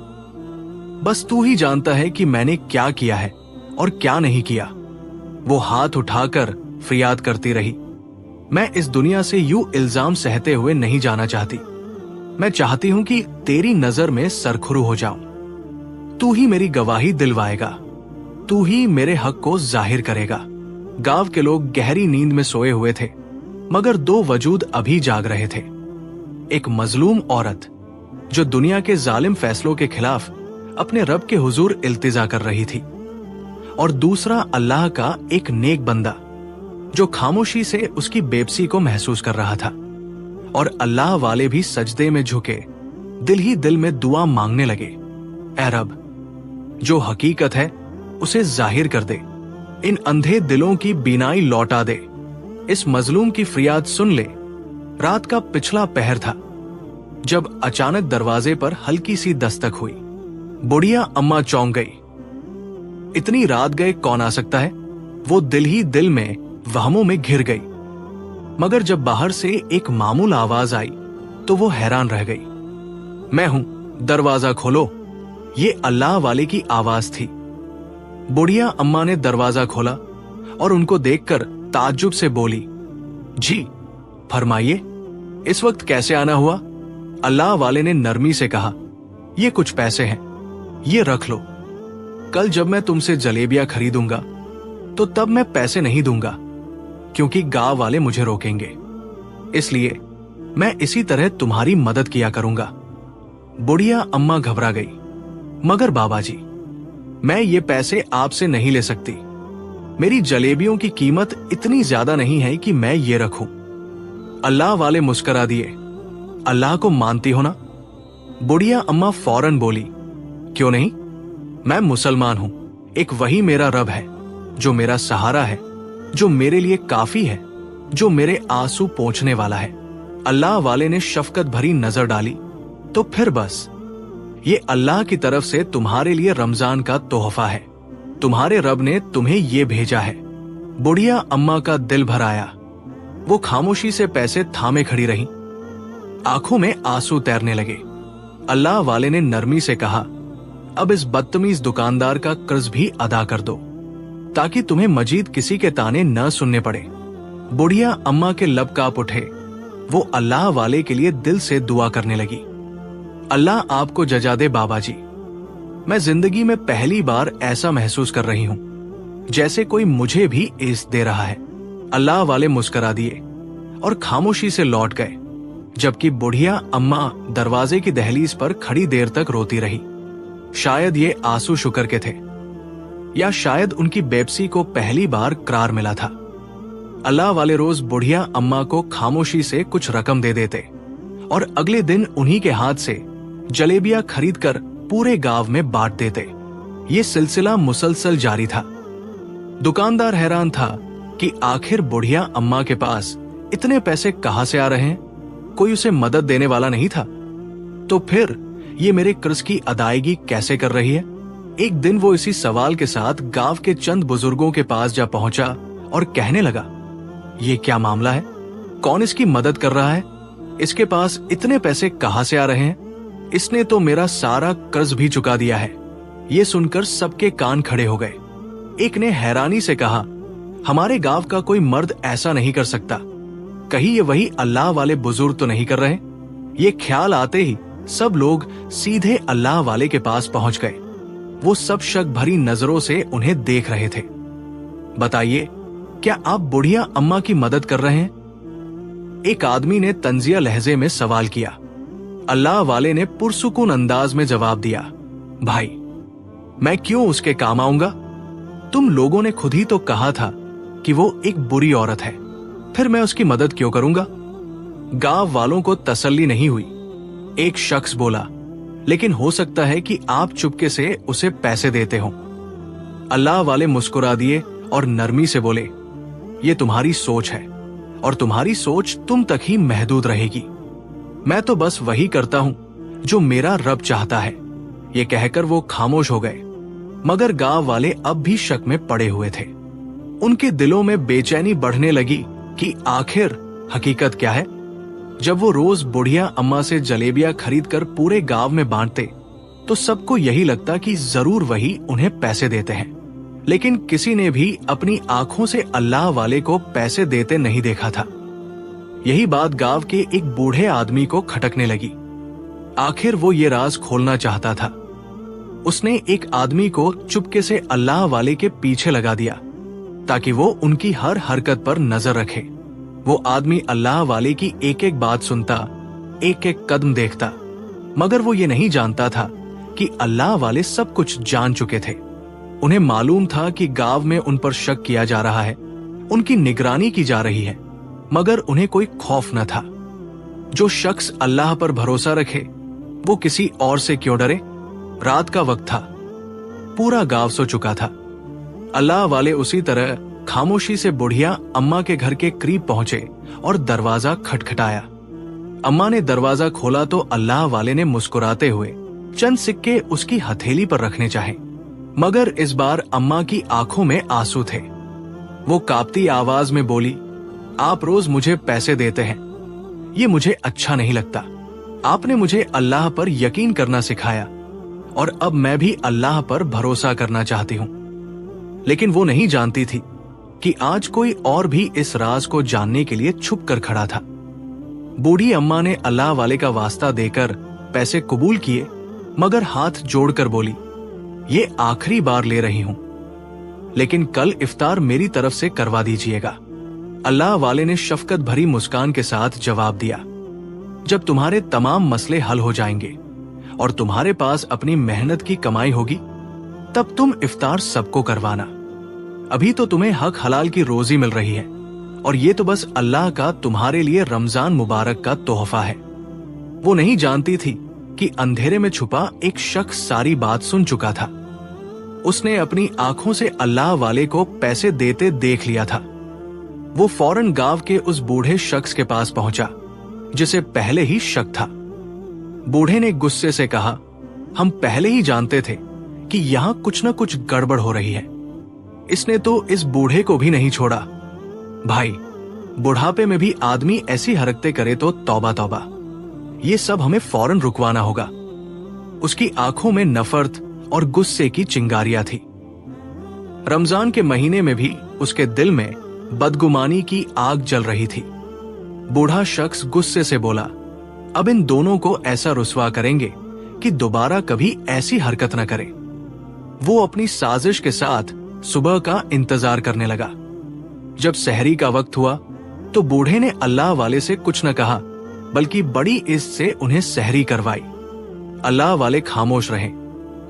बस तू ही जानता है कि मैंने क्या किया है और क्या नहीं किया। वो हाथ उठाकर फरियाद करती रही, मैं इस दुनिया से यूं इल्जाम सहते हुए नहीं जाना चाहती। मैं चाहती हूं कि तेरी नजर में सरखुरू हो जाऊं। तू ही मेरी गवाही दिलवाएगा, तू ही मेरे हक को जाहिर करेगा। गांव के लोग गहरी नींद में सोए हुए थे, मगर दो वजूद अभी जाग रहे थे। एक मजलूम औरत जो दुनिया के जालिम फैसलों के खिलाफ अपने रब के हुजूर इल्तिजा कर रही थी, और दूसरा अल्लाह का एक नेक बंदा जो खामोशी से उसकी बेबसी को महसूस कर रहा था। और अल्लाह वाले भी सजदे में झुके दिल ही दिल में दुआ मांगने लगे, ऐ रब, जो हकीकत है उसे जाहिर कर दे, इन अंधे दिलों की बीनाई लौटा दे। इस मजलूम की फरियाद सुन ले। रात का पिछला पहर था जब अचानक दरवाजे पर हल्की सी दस्तक हुई। बुढ़िया अम्मा चौंक गई। इतनी रात गए कौन आ सकता है? वो दिल ही दिल में वहमों में घिर गई, मगर जब बाहर से एक मामूल आवाज आई तो वो हैरान रह गई। मैं हूं, दरवाजा खोलो। ये अल्लाह वाले की आवाज थी। बुढ़िया अम्मा ने दरवाजा खोला और उनको देखकर ताज्जुब से बोली, जी फरमाइए, इस वक्त कैसे आना हुआ? अल्लाह वाले ने नरमी से कहा, ये कुछ पैसे हैं, ये रख लो। कल जब मैं तुमसे जलेबियां खरीदूंगा तो तब मैं पैसे नहीं दूंगा, क्योंकि गांव वाले मुझे रोकेंगे। इसलिए मैं इसी तरह तुम्हारी मदद किया करूंगा। बुढ़िया अम्मा घबरा गई। मगर बाबा जी, मैं ये पैसे आपसे नहीं ले सकती। मेरी जलेबियों की कीमत इतनी ज्यादा नहीं है कि मैं ये रखूं। अल्लाह वाले मुस्करा दिए। अल्लाह को मानती हो ना? बुढ़िया अम्मा फौरन बोली, क्यों नहीं, मैं मुसलमान हूं। एक वही मेरा रब है जो मेरा सहारा है, जो मेरे लिए काफी है, जो मेरे आंसू पोंछने वाला है। अल्लाह वाले ने शफकत भरी नजर डाली। तो फिर बस, ये अल्लाह की तरफ से तुम्हारे लिए रमजान का तोहफा है। तुम्हारे रब ने तुम्हें ये भेजा है। बुढ़िया अम्मा का दिल भर आया। वो खामोशी से पैसे थामे खड़ी रहीं। आंखों में आंसू तैरने लगे। अल्लाह वाले ने नरमी से कहा, अब इस बदतमीज दुकानदार का कर्ज भी अदा कर दो, ताकि तुम्हें मजीद किसी के ताने न सुनने पड़े। बुढ़िया अम्मा के लब कांप उठे। वो अल्लाह वाले के लिए दिल से दुआ करने लगी। अल्लाह आपको जजा दे बाबा जी। मैं जिंदगी में पहली बार ऐसा महसूस कर रही हूं जैसे कोई मुझे भी इज़्ज़त दे रहा है। अल्लाह वाले मुस्करा दिए और खामोशी से लौट गए, जबकि बुढ़िया अम्मा दरवाजे की दहलीज पर खड़ी देर तक रोती रही। शायद ये आंसू शुक्र के थे, या शायद उनकी बेबसी को पहली बार करार मिला था। अल्लाह वाले रोज बुढ़िया अम्मा को खामोशी से कुछ रकम दे देते और अगले दिन उन्हीं के हाथ से जलेबियां खरीदकर पूरे गांव में बांट देते। ये सिलसिला मुसलसल जारी था। दुकानदार हैरान था कि आखिर बुढ़िया अम्मा के पास इतने पैसे कहां से आ रहे हैं। कोई उसे मदद देने वाला नहीं था। तो फिर ये मेरे कर्ज की अदायगी कैसे कर रही है? एक दिन वो इसी सवाल के साथ गांव के चंद बुजुर्गों के पास जा पहुंचा और कहने लगा, ये क्या मामला है? कौन इसकी मदद कर रहा है? इसके पास इतने पैसे कहां से आ रहे हैं? इसने तो मेरा सारा कर्ज भी चुका दिया है। ये सुनकर सबके कान खड़े हो गए। एक ने हैरानी से कहा, हमारे गांव का कोई मर्द ऐसा नहीं कर सकता। कहीं ये वही अल्लाह वाले बुजुर्ग तो नहीं कर रहे? ये ख्याल आते ही सब लोग सीधे अल्लाह वाले के पास पहुंच गए। वो सब शक भरी नजरों से उन्हें देख रहे थे। बताइए, क्या आप बुढ़िया अम्मा की मदद कर रहे हैं? एक आदमी ने तंजिया लहजे में सवाल किया। अल्लाह वाले ने पुरसुकून अंदाज में जवाब दिया, भाई, मैं क्यों उसके काम आऊंगा? तुम लोगों ने खुद ही तो कहा था कि वो एक बुरी औरत है, फिर मैं उसकी मदद क्यों करूंगा? गांव वालों को तसल्ली नहीं हुई। एक शख्स बोला, लेकिन हो सकता है कि आप चुपके से उसे पैसे देते हो। अल्लाह वाले मुस्कुरा दिए और नरमी से बोले, ये तुम्हारी सोच है और तुम्हारी सोच तुम तक ही महदूद रहेगी। मैं तो बस वही करता हूं जो मेरा रब चाहता है। ये कहकर वो खामोश हो गए। मगर गांव वाले अब भी शक में पड़े हुए थे। उनके दिलों में बेचैनी बढ़ने लगी कि आखिर हकीकत क्या है। जब वो रोज बुढ़िया अम्मा से जलेबियां खरीदकर पूरे गांव में बांटते तो सबको यही लगता कि जरूर वही उन्हें पैसे देते हैं। लेकिन किसी ने भी अपनी आंखों से अल्लाह वाले को पैसे देते नहीं देखा था। यही बात गांव के एक बूढ़े आदमी को खटकने लगी। आखिर वो ये राज खोलना चाहता था। उसने एक आदमी को चुपके से अल्लाह वाले के पीछे लगा दिया ताकि वो उनकी हर हरकत पर नजर रखे। वो आदमी अल्लाह वाले की एक एक बात सुनता, एक एक कदम देखता, मगर वो ये नहीं जानता था कि अल्लाह वाले सब कुछ जान चुके थे। उन्हें मालूम था कि गांव में उन पर शक किया जा रहा है, उनकी निगरानी की जा रही है, मगर उन्हें कोई खौफ न था। जो शख्स अल्लाह पर भरोसा रखे वो किसी और से क्यों डरे? रात का वक्त था, पूरा गांव सो चुका था। अल्लाह वाले उसी तरह खामोशी से बुढ़िया अम्मा के घर के करीब पहुंचे और दरवाजा खटखटाया। अम्मा ने दरवाजा खोला तो अल्लाह वाले ने मुस्कुराते हुए चंद सिक्के उसकी हथेली पर रखने चाहे, मगर इस बार अम्मा की आंखों में आंसू थे। वो कांपती आवाज में बोली, आप रोज मुझे पैसे देते हैं, ये मुझे अच्छा नहीं लगता। आपने मुझे अल्लाह पर यकीन करना सिखाया और अब मैं भी अल्लाह पर भरोसा करना चाहती हूँ। लेकिन वो नहीं जानती थी कि आज कोई और भी इस राज को जानने के लिए छुप कर खड़ा था। बूढ़ी अम्मा ने अल्लाह वाले का वास्ता देकर पैसे कबूल किए, मगर हाथ जोड़कर बोली, ये आखिरी बार ले रही हूं, लेकिन कल इफ्तार मेरी तरफ से करवा दीजिएगा। अल्लाह वाले ने शफकत भरी मुस्कान के साथ जवाब दिया, जब तुम्हारे तमाम मसले हल हो जाएंगे और तुम्हारे पास अपनी मेहनत की कमाई होगी, तब तुम इफ्तार सबको करवाना। अभी तो तुम्हें हक हलाल की रोजी मिल रही है, और ये तो बस अल्लाह का तुम्हारे लिए रमजान मुबारक का तोहफा है। वो नहीं जानती थी कि अंधेरे में छुपा एक शख्स सारी बात सुन चुका था। उसने अपनी आंखों से अल्लाह वाले को पैसे देते देख लिया था। वो फौरन गांव के उस बूढ़े शख्स के पास पहुंचा जिसे पहले ही शक था। बूढ़े ने गुस्से से कहा, हम पहले ही जानते थे कि यहां कुछ न कुछ गड़बड़ हो रही है। इसने तो इस बूढ़े को भी नहीं छोड़ा। भाई, बुढ़ापे में भी आदमी ऐसी हरकतें करे तो तौबा तौबा। ये सब हमें फौरन रुकवाना होगा। उसकी आंखों में नफरत और गुस्से की चिंगारियां थी। रमजान के महीने में भी उसके दिल में बदगुमानी की आग जल रही थी। बूढ़ा शख्स गुस्से से बोला, अब इन दोनों को ऐसा रुसवा करेंगे कि दोबारा कभी ऐसी हरकत न करें। वो अपनी साजिश के साथ सुबह का इंतजार करने लगा। जब सहरी का वक्त हुआ तो बूढ़े ने अल्लाह वाले से कुछ न कहा, बल्कि बड़ी इज्जत से उन्हें सहरी करवाई। अल्लाह वाले खामोश रहे,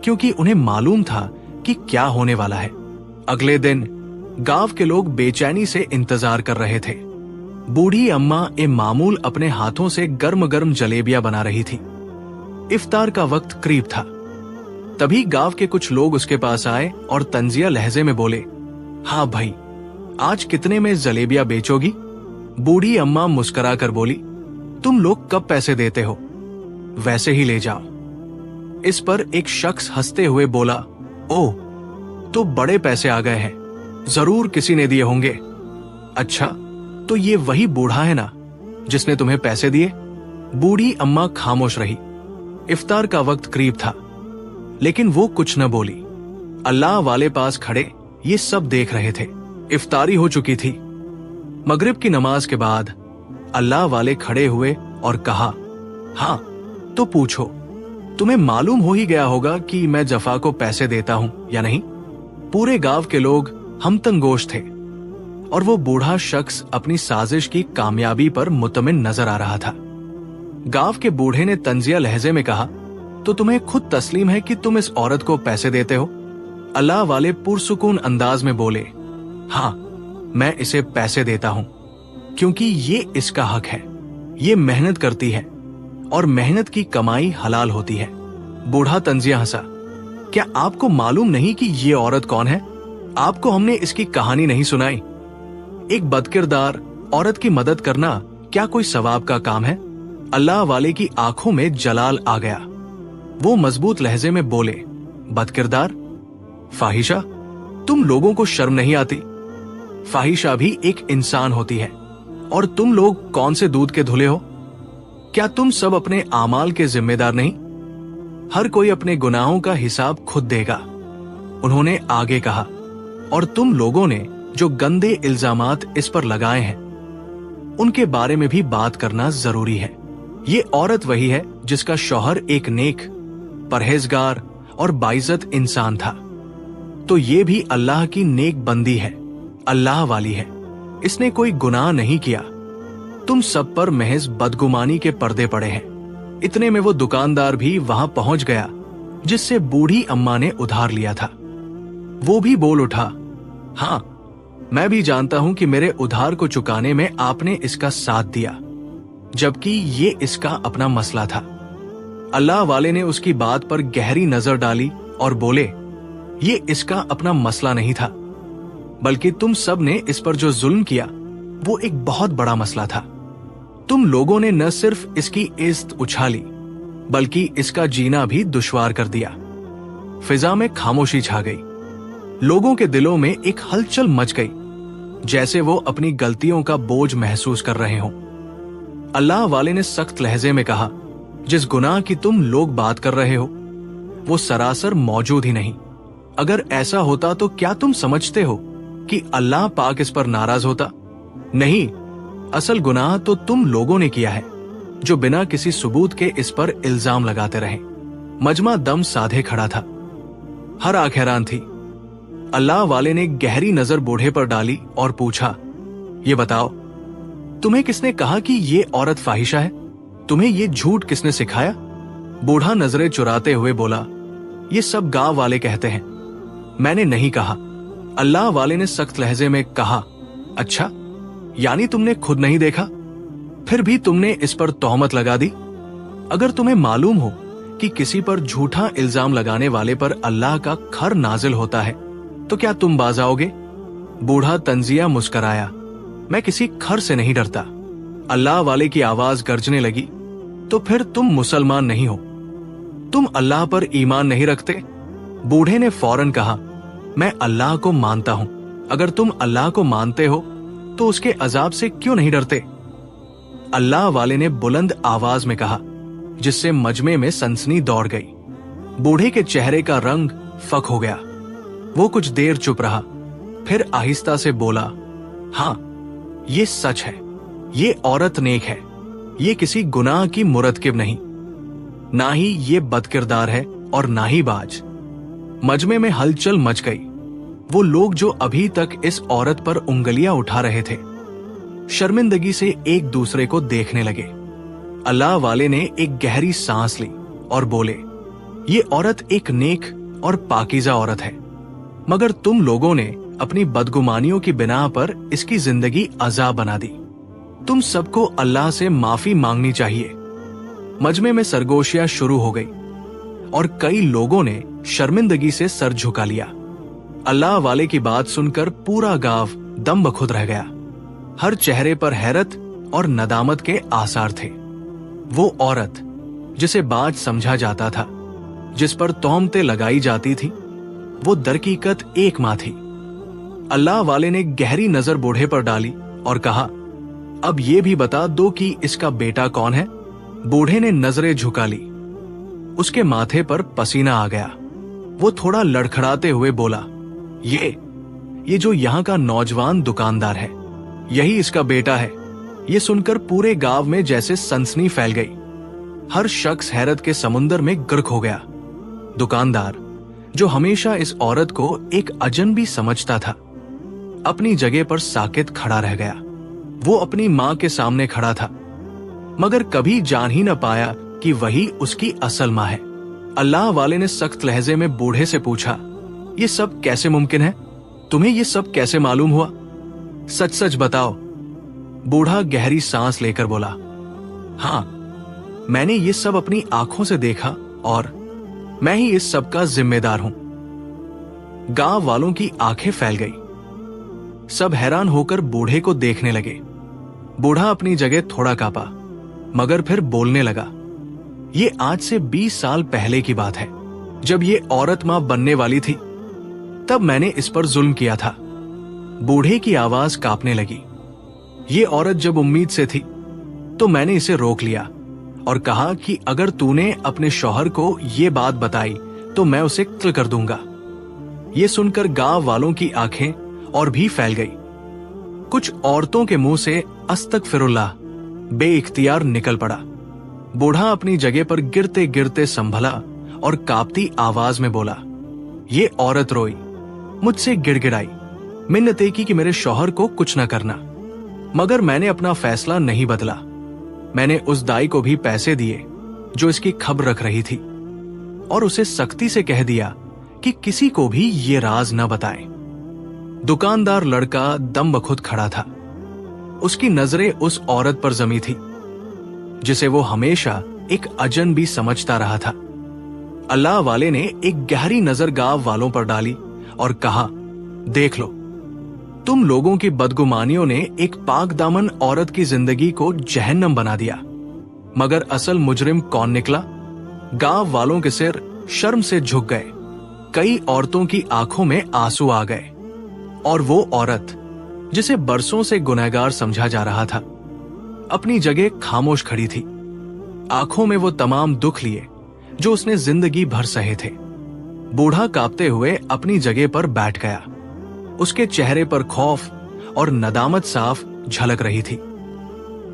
क्योंकि उन्हें मालूम था कि क्या होने वाला है। अगले दिन गांव के लोग बेचैनी से इंतजार कर रहे थे। बूढ़ी अम्मा ए मामूल अपने हाथों से गर्म गर्म जलेबियां बना रही थी। इफ्तार का वक्त करीब था। तभी गांव के कुछ लोग उसके पास आए और तंजिया लहजे में बोले, हाँ भाई, आज कितने में जलेबियां बेचोगी? बूढ़ी अम्मा मुस्कुरा कर बोली, तुम लोग कब पैसे देते हो? वैसे ही ले जाओ। इस पर एक शख्स हंसते हुए बोला, ओह, तो बड़े पैसे आ गए हैं, जरूर किसी ने दिए होंगे। अच्छा, तो ये वही बूढ़ा है ना जिसने तुम्हें पैसे दिए? बूढ़ी अम्मा खामोश रही। इफ्तार का वक्त करीब था, लेकिन वो कुछ न बोली। अल्लाह वाले पास खड़े ये सब देख रहे थे। इफ्तारी हो चुकी थी। मगरिब की नमाज के बाद अल्लाह वाले खड़े हुए और कहा, हाँ, तो पूछो, तुम्हें मालूम हो ही गया होगा कि मैं जफा को पैसे देता हूं या नहीं। पूरे गांव के लोग हमतंगोश थे और वो बूढ़ा शख्स अपनी साजिश की कामयाबी पर मुतमिन नजर आ रहा था। गांव के बूढ़े ने तंजिया लहजे में कहा, तो तुम्हें खुद तस्लीम है कि तुम इस औरत को पैसे देते हो? अल्लाह वाले पुरसुकून अंदाज में बोले, हाँ, मैं इसे पैसे देता हूं, क्योंकि ये इसका हक है। ये मेहनत करती है और मेहनत की कमाई हलाल होती है। बूढ़ा तंजिया हंसा, क्या आपको मालूम नहीं कि ये औरत कौन है? आपको हमने इसकी कहानी नहीं सुनाई? एक बदकिरदार औरत की मदद करना क्या कोई सवाब का काम है? अल्लाह वाले की आंखों में जलाल आ गया। वो मजबूत लहजे में बोले, बदकिरदार? फाहिशा? तुम लोगों को शर्म नहीं आती? फाहिशा भी एक इंसान होती है, और तुम लोग कौन से दूध के धुले हो? क्या तुम सब अपने आमाल के जिम्मेदार नहीं? हर कोई अपने गुनाहों का हिसाब खुद देगा। उन्होंने आगे कहा, और तुम लोगों ने जो गंदे इल्जामात इस पर लगाए हैं, उनके बारे में भी बात करना जरूरी है। ये औरत वही है जिसका शौहर एक नेक, परहेजगार और बाइज्जत इंसान था। तो ये भी अल्लाह की नेक बंदी है, अल्लाह वाली है। इसने कोई गुनाह नहीं किया। तुम सब पर महज बदगुमानी के पर्दे पड़े हैं। इतने में वो दुकानदार भी वहां पहुंच गया जिससे बूढ़ी अम्मा ने उधार लिया था। वो भी बोल उठा, हाँ, मैं भी जानता हूं कि मेरे उधार को चुकाने में आपने इसका साथ दिया, जबकि ये इसका अपना मसला था। अल्लाह वाले ने उसकी बात पर गहरी नजर डाली और बोले, ये इसका अपना मसला नहीं था, बल्कि तुम सब ने इस पर जो जुल्म किया वो एक बहुत बड़ा मसला था। तुम लोगों ने न सिर्फ इसकी इज्जत उछाली, बल्कि इसका जीना भी दुश्वार कर दिया। फिजा में खामोशी छा गई। लोगों के दिलों में एक हलचल मच गई, जैसे वो अपनी गलतियों का बोझ महसूस कर रहे हों। अल्लाह वाले ने सख्त लहजे में कहा, जिस गुनाह की तुम लोग बात कर रहे हो वो सरासर मौजूद ही नहीं। अगर ऐसा होता तो क्या तुम समझते हो कि अल्लाह पाक इस पर नाराज होता? नहीं, असल गुनाह तो तुम लोगों ने किया है, जो बिना किसी सबूत के इस पर इल्जाम लगाते रहे। मजमा दम साधे खड़ा था। हर आंख हैरान थी। अल्लाह वाले ने गहरी नजर बूढ़े पर डाली और पूछा, ये बताओ, तुम्हें किसने कहा कि ये औरत फाहिशा है? तुम्हें ये झूठ किसने सिखाया? बूढ़ा नजरें चुराते हुए बोला, ये सब गांव वाले कहते हैं, मैंने नहीं कहा। अल्लाह वाले ने सख्त लहजे में कहा, अच्छा, यानी तुमने खुद नहीं देखा, फिर भी तुमने इस पर तोहमत लगा दी? अगर तुम्हें मालूम हो कि किसी पर झूठा इल्जाम लगाने वाले पर अल्लाह का खर नाजिल होता है, तो क्या तुम बाज आओगे? बूढ़ा तंजिया मुस्कराया, मैं किसी खर से नहीं डरता। अल्लाह वाले की आवाज गरजने लगी, तो फिर तुम मुसलमान नहीं हो, तुम अल्लाह पर ईमान नहीं रखते? बूढ़े ने फौरन कहा, मैं अल्लाह को मानता हूं। अगर तुम अल्लाह को मानते हो तो उसके अजाब से क्यों नहीं डरते? अल्लाह वाले ने बुलंद आवाज में कहा, जिससे मजमे में सनसनी दौड़ गई। बूढ़े के चेहरे का रंग फक हो गया। वो कुछ देर चुप रहा, फिर आहिस्ता से बोला, हां, ये सच है, ये औरत नेक है, ये किसी गुनाह की मुरतकिब नहीं, ना ही ये बदकिरदार है और ना ही बाज। मजमे में हलचल मच गई। वो लोग जो अभी तक इस औरत पर उंगलियां उठा रहे थे, शर्मिंदगी से एक दूसरे को देखने लगे। अल्लाह वाले ने एक गहरी सांस ली और बोले, ये औरत एक नेक और पाकीज़ा औरत है, मगर तुम लोगों ने अपनी बदगुमानियों की बिना पर इसकी जिंदगी अज़ाब बना दी। तुम सबको अल्लाह से माफी मांगनी चाहिए। मजमे में सरगोशियां शुरू हो गई और कई लोगों ने शर्मिंदगी से सर झुका लिया। अल्लाह वाले की बात सुनकर पूरा गांव दम बखुद रह गया। हर चेहरे पर हैरत और नदामत के आसार थे। वो औरत जिसे बाज समझा जाता था, जिस पर तोहमतें लगाई जाती थी, वो दरकीकत एक मां थी। अल्लाह वाले ने गहरी नजर बूढ़े पर डाली और कहा, अब ये भी बता दो कि इसका बेटा कौन है? बूढ़े ने नजरें झुका ली। उसके माथे पर पसीना आ गया। वो थोड़ा लड़खड़ाते हुए बोला, ये जो यहाँ का नौजवान दुकानदार है, यही इसका बेटा है। ये सुनकर पूरे गांव में जैसे सनसनी फैल गई। हर शख्स हैरत के समुंदर में गर्क हो गया। दुकानदार, जो हमेशा इस औरत को एक अजनबी समझता था, अपनी जगह पर साकित खड़ा रह गया। वो अपनी मां के सामने खड़ा था, मगर कभी जान ही न पाया कि वही उसकी असल मां है। अल्लाह वाले ने सख्त लहजे में बूढ़े से पूछा, ये सब कैसे मुमकिन है? तुम्हें ये सब कैसे मालूम हुआ? सच सच बताओ। बूढ़ा गहरी सांस लेकर बोला, हां, मैंने ये सब अपनी आंखों से देखा और मैं ही इस सब का जिम्मेदार हूं। गांव वालों की आंखें फैल गई। सब हैरान होकर बूढ़े को देखने लगे। बूढ़ा अपनी जगह थोड़ा कांपा, मगर फिर बोलने लगा, ये आज से 20 साल पहले की बात है, जब ये औरत मां बनने वाली थी, तब मैंने इस पर जुल्म किया था। बूढ़े की आवाज कांपने लगी। ये औरत जब उम्मीद से थी, तो मैंने इसे रोक लिया और कहा कि अगर तूने अपने शौहर को ये बात बताई तो मैं उसे कत्ल कर दूंगा। ये सुनकर गांव वालों की आंखें और भी फैल गई। कुछ औरतों के मुंह से अस्तगफिरुल्लाह बेइख्तियार निकल पड़ा। बूढ़ा अपनी जगह पर गिरते गिरते संभला और कांपती आवाज में बोला, ये औरत रोई, मुझसे गिड़गिड़ाई, मिन्नतें की कि मेरे शौहर को कुछ न करना, मगर मैंने अपना फैसला नहीं बदला। मैंने उस दाई को भी पैसे दिए जो इसकी खबर रख रही थी और उसे सख्ती से कह दिया कि किसी को भी ये राज न बताए। दुकानदार लड़का दम बखुद खड़ा था। उसकी नजरें उस औरत पर जमी थी जिसे वो हमेशा एक अजनबी समझता रहा था। अल्लाह वाले ने एक गहरी नजर गांव वालों पर डाली और कहा, देख लो, तुम लोगों की बदगुमानियों ने एक पाक दामन औरत की जिंदगी को जहन्नम बना दिया, मगर असल मुजरिम कौन निकला? गांव वालों के सिर शर्म से झुक गए। कई औरतों की आंखों में आंसू आ गए और वो औरत जिसे बरसों से गुनहगार समझा जा रहा था, अपनी जगह खामोश खड़ी थी। आंखों में वो तमाम दुख लिए जो उसने जिंदगी भर सहे थे। बूढ़ा कांपते हुए अपनी जगह पर बैठ गया। उसके चेहरे पर खौफ और नदामत साफ झलक रही थी।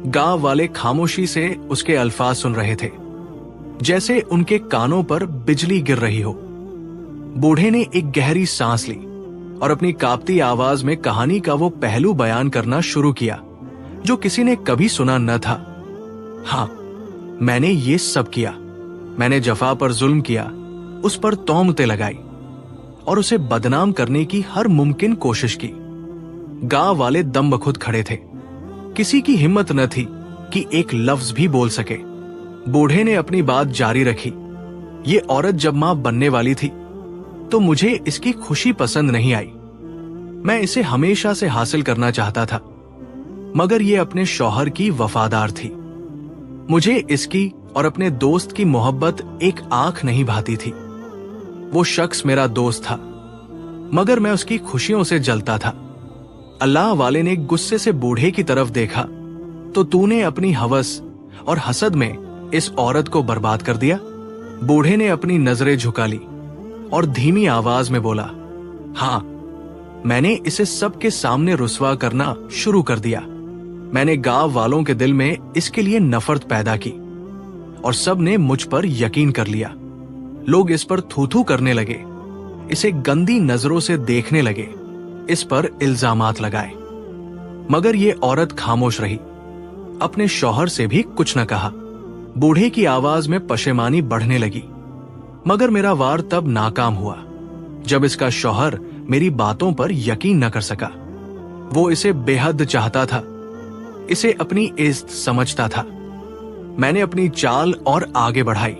गांव वाले खामोशी से उसके अल्फाज सुन रहे थे, जैसे उनके कानों पर बिजली गिर रही हो। बूढ़े ने एक गहरी सांस ली और अपनी कांपती आवाज में कहानी का वो पहलू बयान करना शुरू किया जो किसी ने कभी सुना न था। हाँ, मैंने ये सब किया। मैंने जफा पर जुल्म किया, उस पर तोहमतें लगाई और उसे बदनाम करने की हर मुमकिन कोशिश की। गांव वाले दम बखुद खड़े थे। किसी की हिम्मत न थी कि एक लफ्ज भी बोल सके। बूढ़े ने अपनी बात जारी रखी। ये औरत जब मां बनने वाली थी तो मुझे इसकी खुशी पसंद नहीं आई। मैं इसे हमेशा से हासिल करना चाहता था, मगर ये अपने शौहर की वफादार थी। मुझे इसकी और अपने दोस्त की मोहब्बत एक आंख नहीं भाती थी। वो शख्स मेरा दोस्त था, मगर मैं उसकी खुशियों से जलता था। अल्लाह वाले ने गुस्से से बूढ़े की तरफ देखा तो तूने अपनी हवस और हसद में इस औरत को बर्बाद कर दिया। बूढ़े ने अपनी नजरें झुका ली और धीमी आवाज में बोला, हाँ, मैंने इसे सबके सामने रुस्वा करना शुरू कर दिया। मैंने गांव वालों के दिल में इसके लिए नफरत पैदा की और सब ने मुझ पर यकीन कर लिया। लोग इस पर थू थू करने लगे, इसे गंदी नजरों से देखने लगे, इस पर इल्जामात लगाए। मगर ये औरत खामोश रही, अपने शौहर से भी कुछ न कहा। बूढ़े की आवाज में पशेमानी बढ़ने लगी, मगर मेरा वार तब नाकाम हुआ जब इसका शौहर मेरी बातों पर यकीन न कर सका। वो इसे बेहद चाहता था, इसे अपनी इज्जत समझता था। मैंने अपनी चाल और आगे बढ़ाई।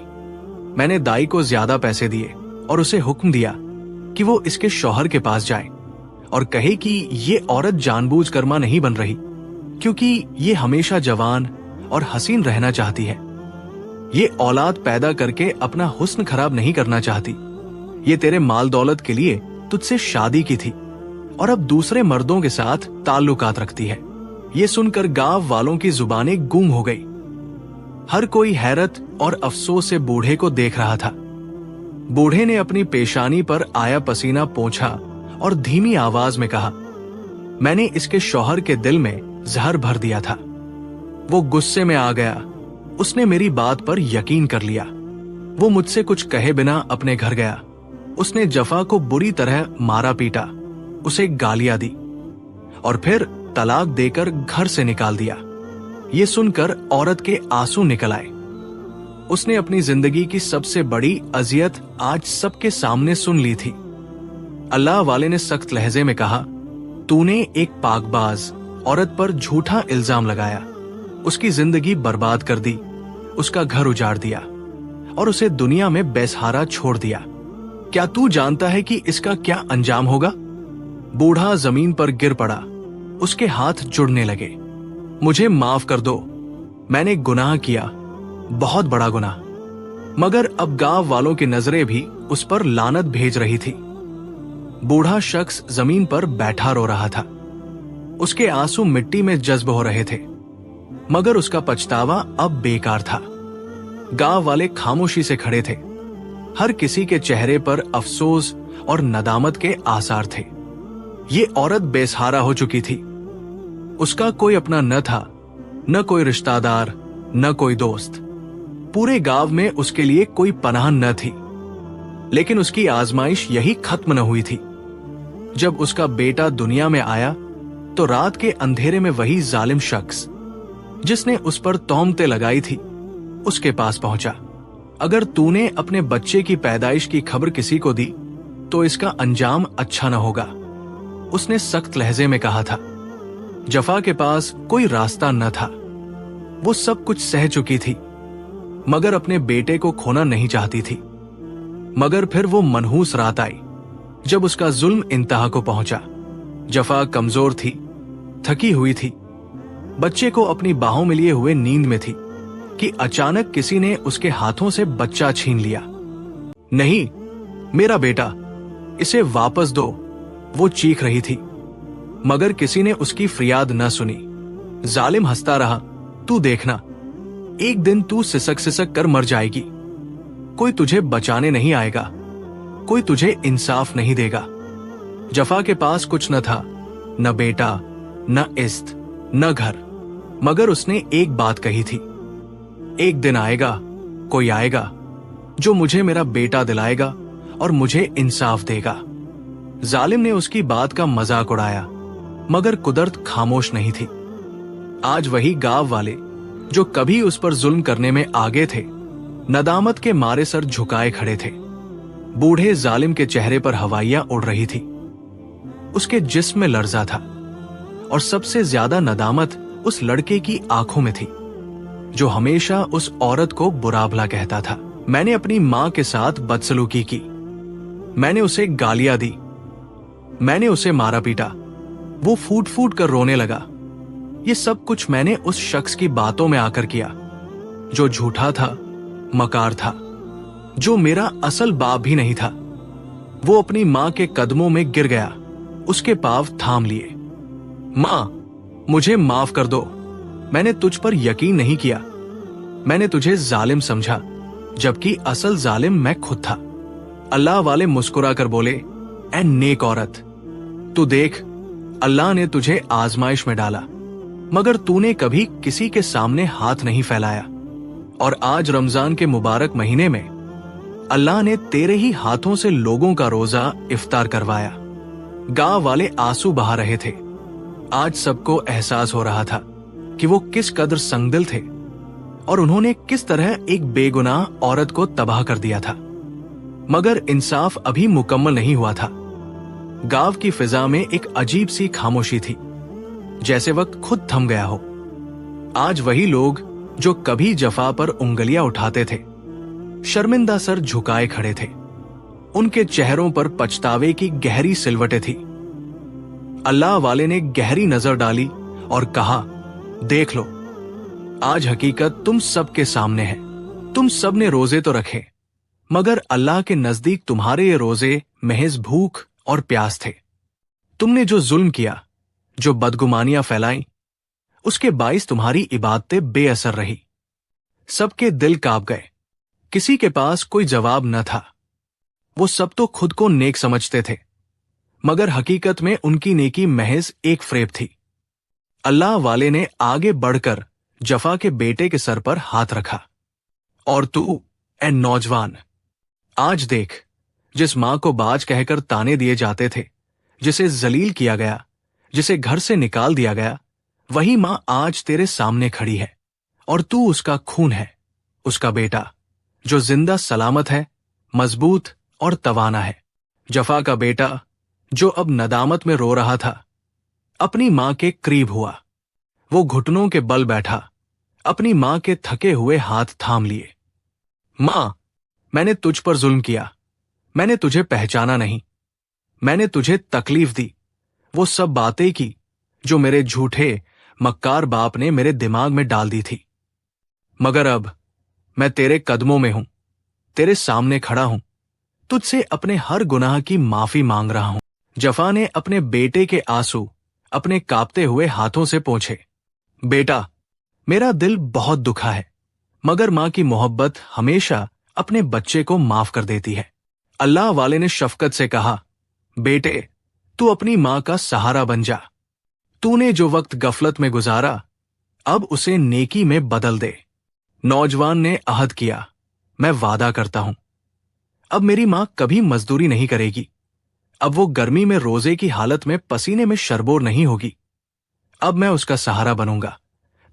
मैंने दाई को ज्यादा पैसे दिए और उसे हुक्म दिया कि वो इसके शौहर के पास जाए और कहे कि ये औरत जानबूझकर मां नहीं बन रही, क्योंकि ये हमेशा जवान और हसीन रहना चाहती है। ये औलाद पैदा करके अपना हुस्न खराब नहीं करना चाहती। ये तेरे माल दौलत के लिए तुझसे शादी की थी और अब दूसरे मर्दों के साथ ताल्लुकात रखती है। ये सुनकर गांव वालों की जुबानें गूंग हो गई। हर कोई हैरत और अफसोस से बूढ़े को देख रहा था। बूढ़े ने अपनी पेशानी पर आया पसीना पोंछा और धीमी आवाज में कहा, मैंने इसके शौहर के दिल में जहर भर दिया था। वो गुस्से में आ गया। उसने मेरी बात पर यकीन कर लिया। वो मुझसे कुछ कहे बिना अपने घर गया। उसने जफा को बुरी तरह मारा पीटा, उसे गालियां दी और फिर तलाक देकर घर से निकाल दिया। ये सुनकर औरत के आंसू निकल आए। उसने अपनी जिंदगी की सबसे बड़ी अजियत आज सबके सामने सुन ली थी। अल्लाह वाले ने सख्त लहजे में कहा, तूने एक पाकबाज औरत पर झूठा इल्जाम लगाया, उसकी जिंदगी बर्बाद कर दी, उसका घर उजाड़ दिया और उसे दुनिया में बेसहारा छोड़ दिया। क्या तू जानता है कि इसका क्या अंजाम होगा? बूढ़ा जमीन पर गिर पड़ा, उसके हाथ जुड़ने लगे। मुझे माफ कर दो, मैंने गुनाह किया, बहुत बड़ा गुनाह। मगर अब गांव वालों की नजरें भी उस पर लानत भेज रही थी। बूढ़ा शख्स जमीन पर बैठा रो रहा था। उसके आंसू मिट्टी में जज्ब हो रहे थे, मगर उसका पछतावा अब बेकार था। गांव वाले खामोशी से खड़े थे। हर किसी के चेहरे पर अफसोस और नदामत के आसार थे। ये औरत बेसहारा हो चुकी थी। उसका कोई अपना न था, न कोई रिश्तेदार, न कोई दोस्त। पूरे गांव में उसके लिए कोई पनाह न थी। लेकिन उसकी आजमाइश यही खत्म न हुई थी। जब उसका बेटा दुनिया में आया तो रात के अंधेरे में वही जालिम शख्स जिसने उस पर तोहमतें लगाई थी उसके पास पहुंचा। अगर तूने अपने बच्चे की पैदाइश की खबर किसी को दी तो इसका अंजाम अच्छा न होगा, उसने सख्त लहजे में कहा था। जफा के पास कोई रास्ता न था। वो सब कुछ सह चुकी थी, मगर अपने बेटे को खोना नहीं चाहती थी। मगर फिर वो मनहूस रात आई जब उसका जुल्म इंतहा को पहुंचा। जफा कमजोर थी, थकी हुई थी, बच्चे को अपनी बाहों में लिए हुए नींद में थी कि अचानक किसी ने उसके हाथों से बच्चा छीन लिया। नहीं, मेरा बेटा, इसे वापस दो, वो चीख रही थी। मगर किसी ने उसकी फरियाद न सुनी। जालिम हंसता रहा, तू देखना, एक दिन तू सिसक सिसक कर मर जाएगी। कोई तुझे बचाने नहीं आएगा, कोई तुझे इंसाफ नहीं देगा। जफा के पास कुछ न था, न बेटा, न इज्जत, न घर। मगर उसने एक बात कही थी, एक दिन आएगा, कोई आएगा जो मुझे मेरा बेटा दिलाएगा اور مجھے انصاف دے گا۔ ظالم نے اس کی بات کا مذاق اڑایا، مگر قدرت خاموش نہیں تھی۔ آج وہی گاؤں والے جو کبھی اس پر ظلم کرنے میں آگے تھے، ندامت کے مارے سر جھکائے کھڑے تھے۔ بوڑھے ظالم کے چہرے پر ہوائیاں اڑ رہی تھی، اس کے جسم میں لرزہ تھا، اور سب سے زیادہ ندامت اس لڑکے کی آنکھوں میں تھی جو ہمیشہ اس عورت کو برا بھلا کہتا تھا۔ میں نے اپنی ماں کے ساتھ بدسلوکی کی، میں نے اسے گالیاں دی، میں نے اسے مارا پیٹا، وہ پھوٹ پھوٹ کر رونے لگا۔ یہ سب کچھ میں نے اس شخص کی باتوں میں آ کر کیا جو جھوٹا تھا، مکار تھا، جو میرا اصل باپ بھی نہیں تھا۔ وہ اپنی ماں کے قدموں میں گر گیا، اس کے پاؤں تھام لیے۔ ماں، مجھے معاف کر دو، میں نے تجھ پر یقین نہیں کیا، میں نے تجھے ظالم سمجھا، جبکہ اصل ظالم میں خود تھا۔ اللہ والے مسکرا کر بولے، اے نیک عورت، تو دیکھ، اللہ نے تجھے آزمائش میں ڈالا، مگر تو نے کبھی کسی کے سامنے ہاتھ نہیں پھیلایا، اور آج رمضان کے مبارک مہینے میں اللہ نے تیرے ہی ہاتھوں سے لوگوں کا روزہ افطار کروایا۔ گاؤں والے آنسو بہا رہے تھے۔ آج سب کو احساس ہو رہا تھا کہ وہ کس قدر سنگدل تھے، اور انہوں نے کس طرح ایک بے گناہ عورت کو تباہ کر دیا تھا۔ مگر انصاف ابھی مکمل نہیں ہوا تھا۔ گاؤں کی فضا میں ایک عجیب سی خاموشی تھی، جیسے وقت خود تھم گیا ہو۔ آج وہی لوگ جو کبھی جفا پر انگلیاں اٹھاتے تھے، شرمندہ سر جھکائے کھڑے تھے۔ ان کے چہروں پر پچھتاوے کی گہری سلوٹیں تھی۔ اللہ والے نے گہری نظر ڈالی اور کہا، دیکھ لو، آج حقیقت تم سب کے سامنے ہے۔ تم سب نے روزے تو رکھے، مگر اللہ کے نزدیک تمہارے یہ روزے محض بھوک اور پیاس تھے۔ تم نے جو ظلم کیا، جو بدگمانیاں پھیلائیں، اس کے باعث تمہاری عبادتیں بے اثر رہی۔ سب کے دل کانپ گئے، کسی کے پاس کوئی جواب نہ تھا۔ وہ سب تو خود کو نیک سمجھتے تھے، مگر حقیقت میں ان کی نیکی محض ایک فریب تھی۔ اللہ والے نے آگے بڑھ کر جفا کے بیٹے کے سر پر ہاتھ رکھا، اور تو، اے نوجوان، آج دیکھ، جس ماں کو باج کہہ کر تانے دیے جاتے تھے، جسے ذلیل کیا گیا، جسے گھر سے نکال دیا گیا، وہی ماں آج تیرے سامنے کھڑی ہے، اور تو اس کا خون ہے، اس کا بیٹا، جو زندہ سلامت ہے، مضبوط اور توانا ہے۔ جفا کا بیٹا جو اب ندامت میں رو رہا تھا، اپنی ماں کے قریب ہوا۔ وہ گھٹنوں کے بل بیٹھا، اپنی ماں کے تھکے ہوئے ہاتھ تھام لیے۔ ماں، میں نے تجھ پر ظلم کیا، میں نے تجھے پہچانا نہیں، میں نے تجھے تکلیف دی، وہ سب باتیں کی جو میرے جھوٹے مکار باپ نے میرے دماغ میں ڈال دی تھی۔ مگر اب میں تیرے قدموں میں ہوں، تیرے سامنے کھڑا ہوں، تجھ سے اپنے ہر گناہ کی معافی مانگ رہا ہوں۔ جفا نے اپنے بیٹے کے آنسو اپنے کانپتے ہوئے ہاتھوں سے پوچھے۔ بیٹا، میرا دل بہت دکھا ہے، مگر ماں کی محبت ہمیشہ اپنے بچے کو معاف کر دیتی ہے۔ اللہ والے نے شفقت سے کہا، بیٹے، تو اپنی ماں کا سہارا بن جا۔ تو نے جو وقت غفلت میں گزارا، اب اسے نیکی میں بدل دے۔ نوجوان نے عہد کیا، میں وعدہ کرتا ہوں، اب میری ماں کبھی مزدوری نہیں کرے گی، اب وہ گرمی میں روزے کی حالت میں پسینے میں شربور نہیں ہوگی۔ اب میں اس کا سہارا بنوں گا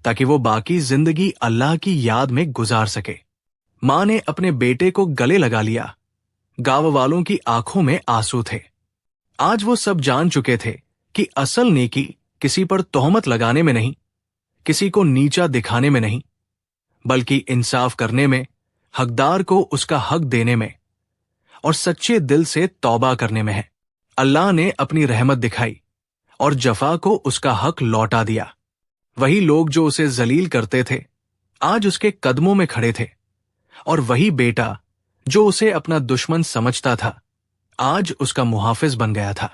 تاکہ وہ باقی زندگی اللہ کی یاد میں گزار سکے۔ ماں نے اپنے بیٹے کو گلے لگا لیا۔ گاؤں والوں کی آنکھوں میں آنسو تھے۔ آج وہ سب جان چکے تھے کہ اصل نیکی کسی پر تہمت لگانے میں نہیں، کسی کو نیچا دکھانے میں نہیں، بلکہ انصاف کرنے میں، حقدار کو اس کا حق دینے میں، اور سچے دل سے توبہ کرنے میں ہے۔ اللہ نے اپنی رحمت دکھائی اور جفا کو اس کا حق لوٹا دیا۔ وہی لوگ جو اسے ذلیل کرتے تھے، آج اس کے قدموں میں کھڑے تھے، اور وہی بیٹا جو اسے اپنا دشمن سمجھتا تھا، آج اس کا محافظ بن گیا تھا۔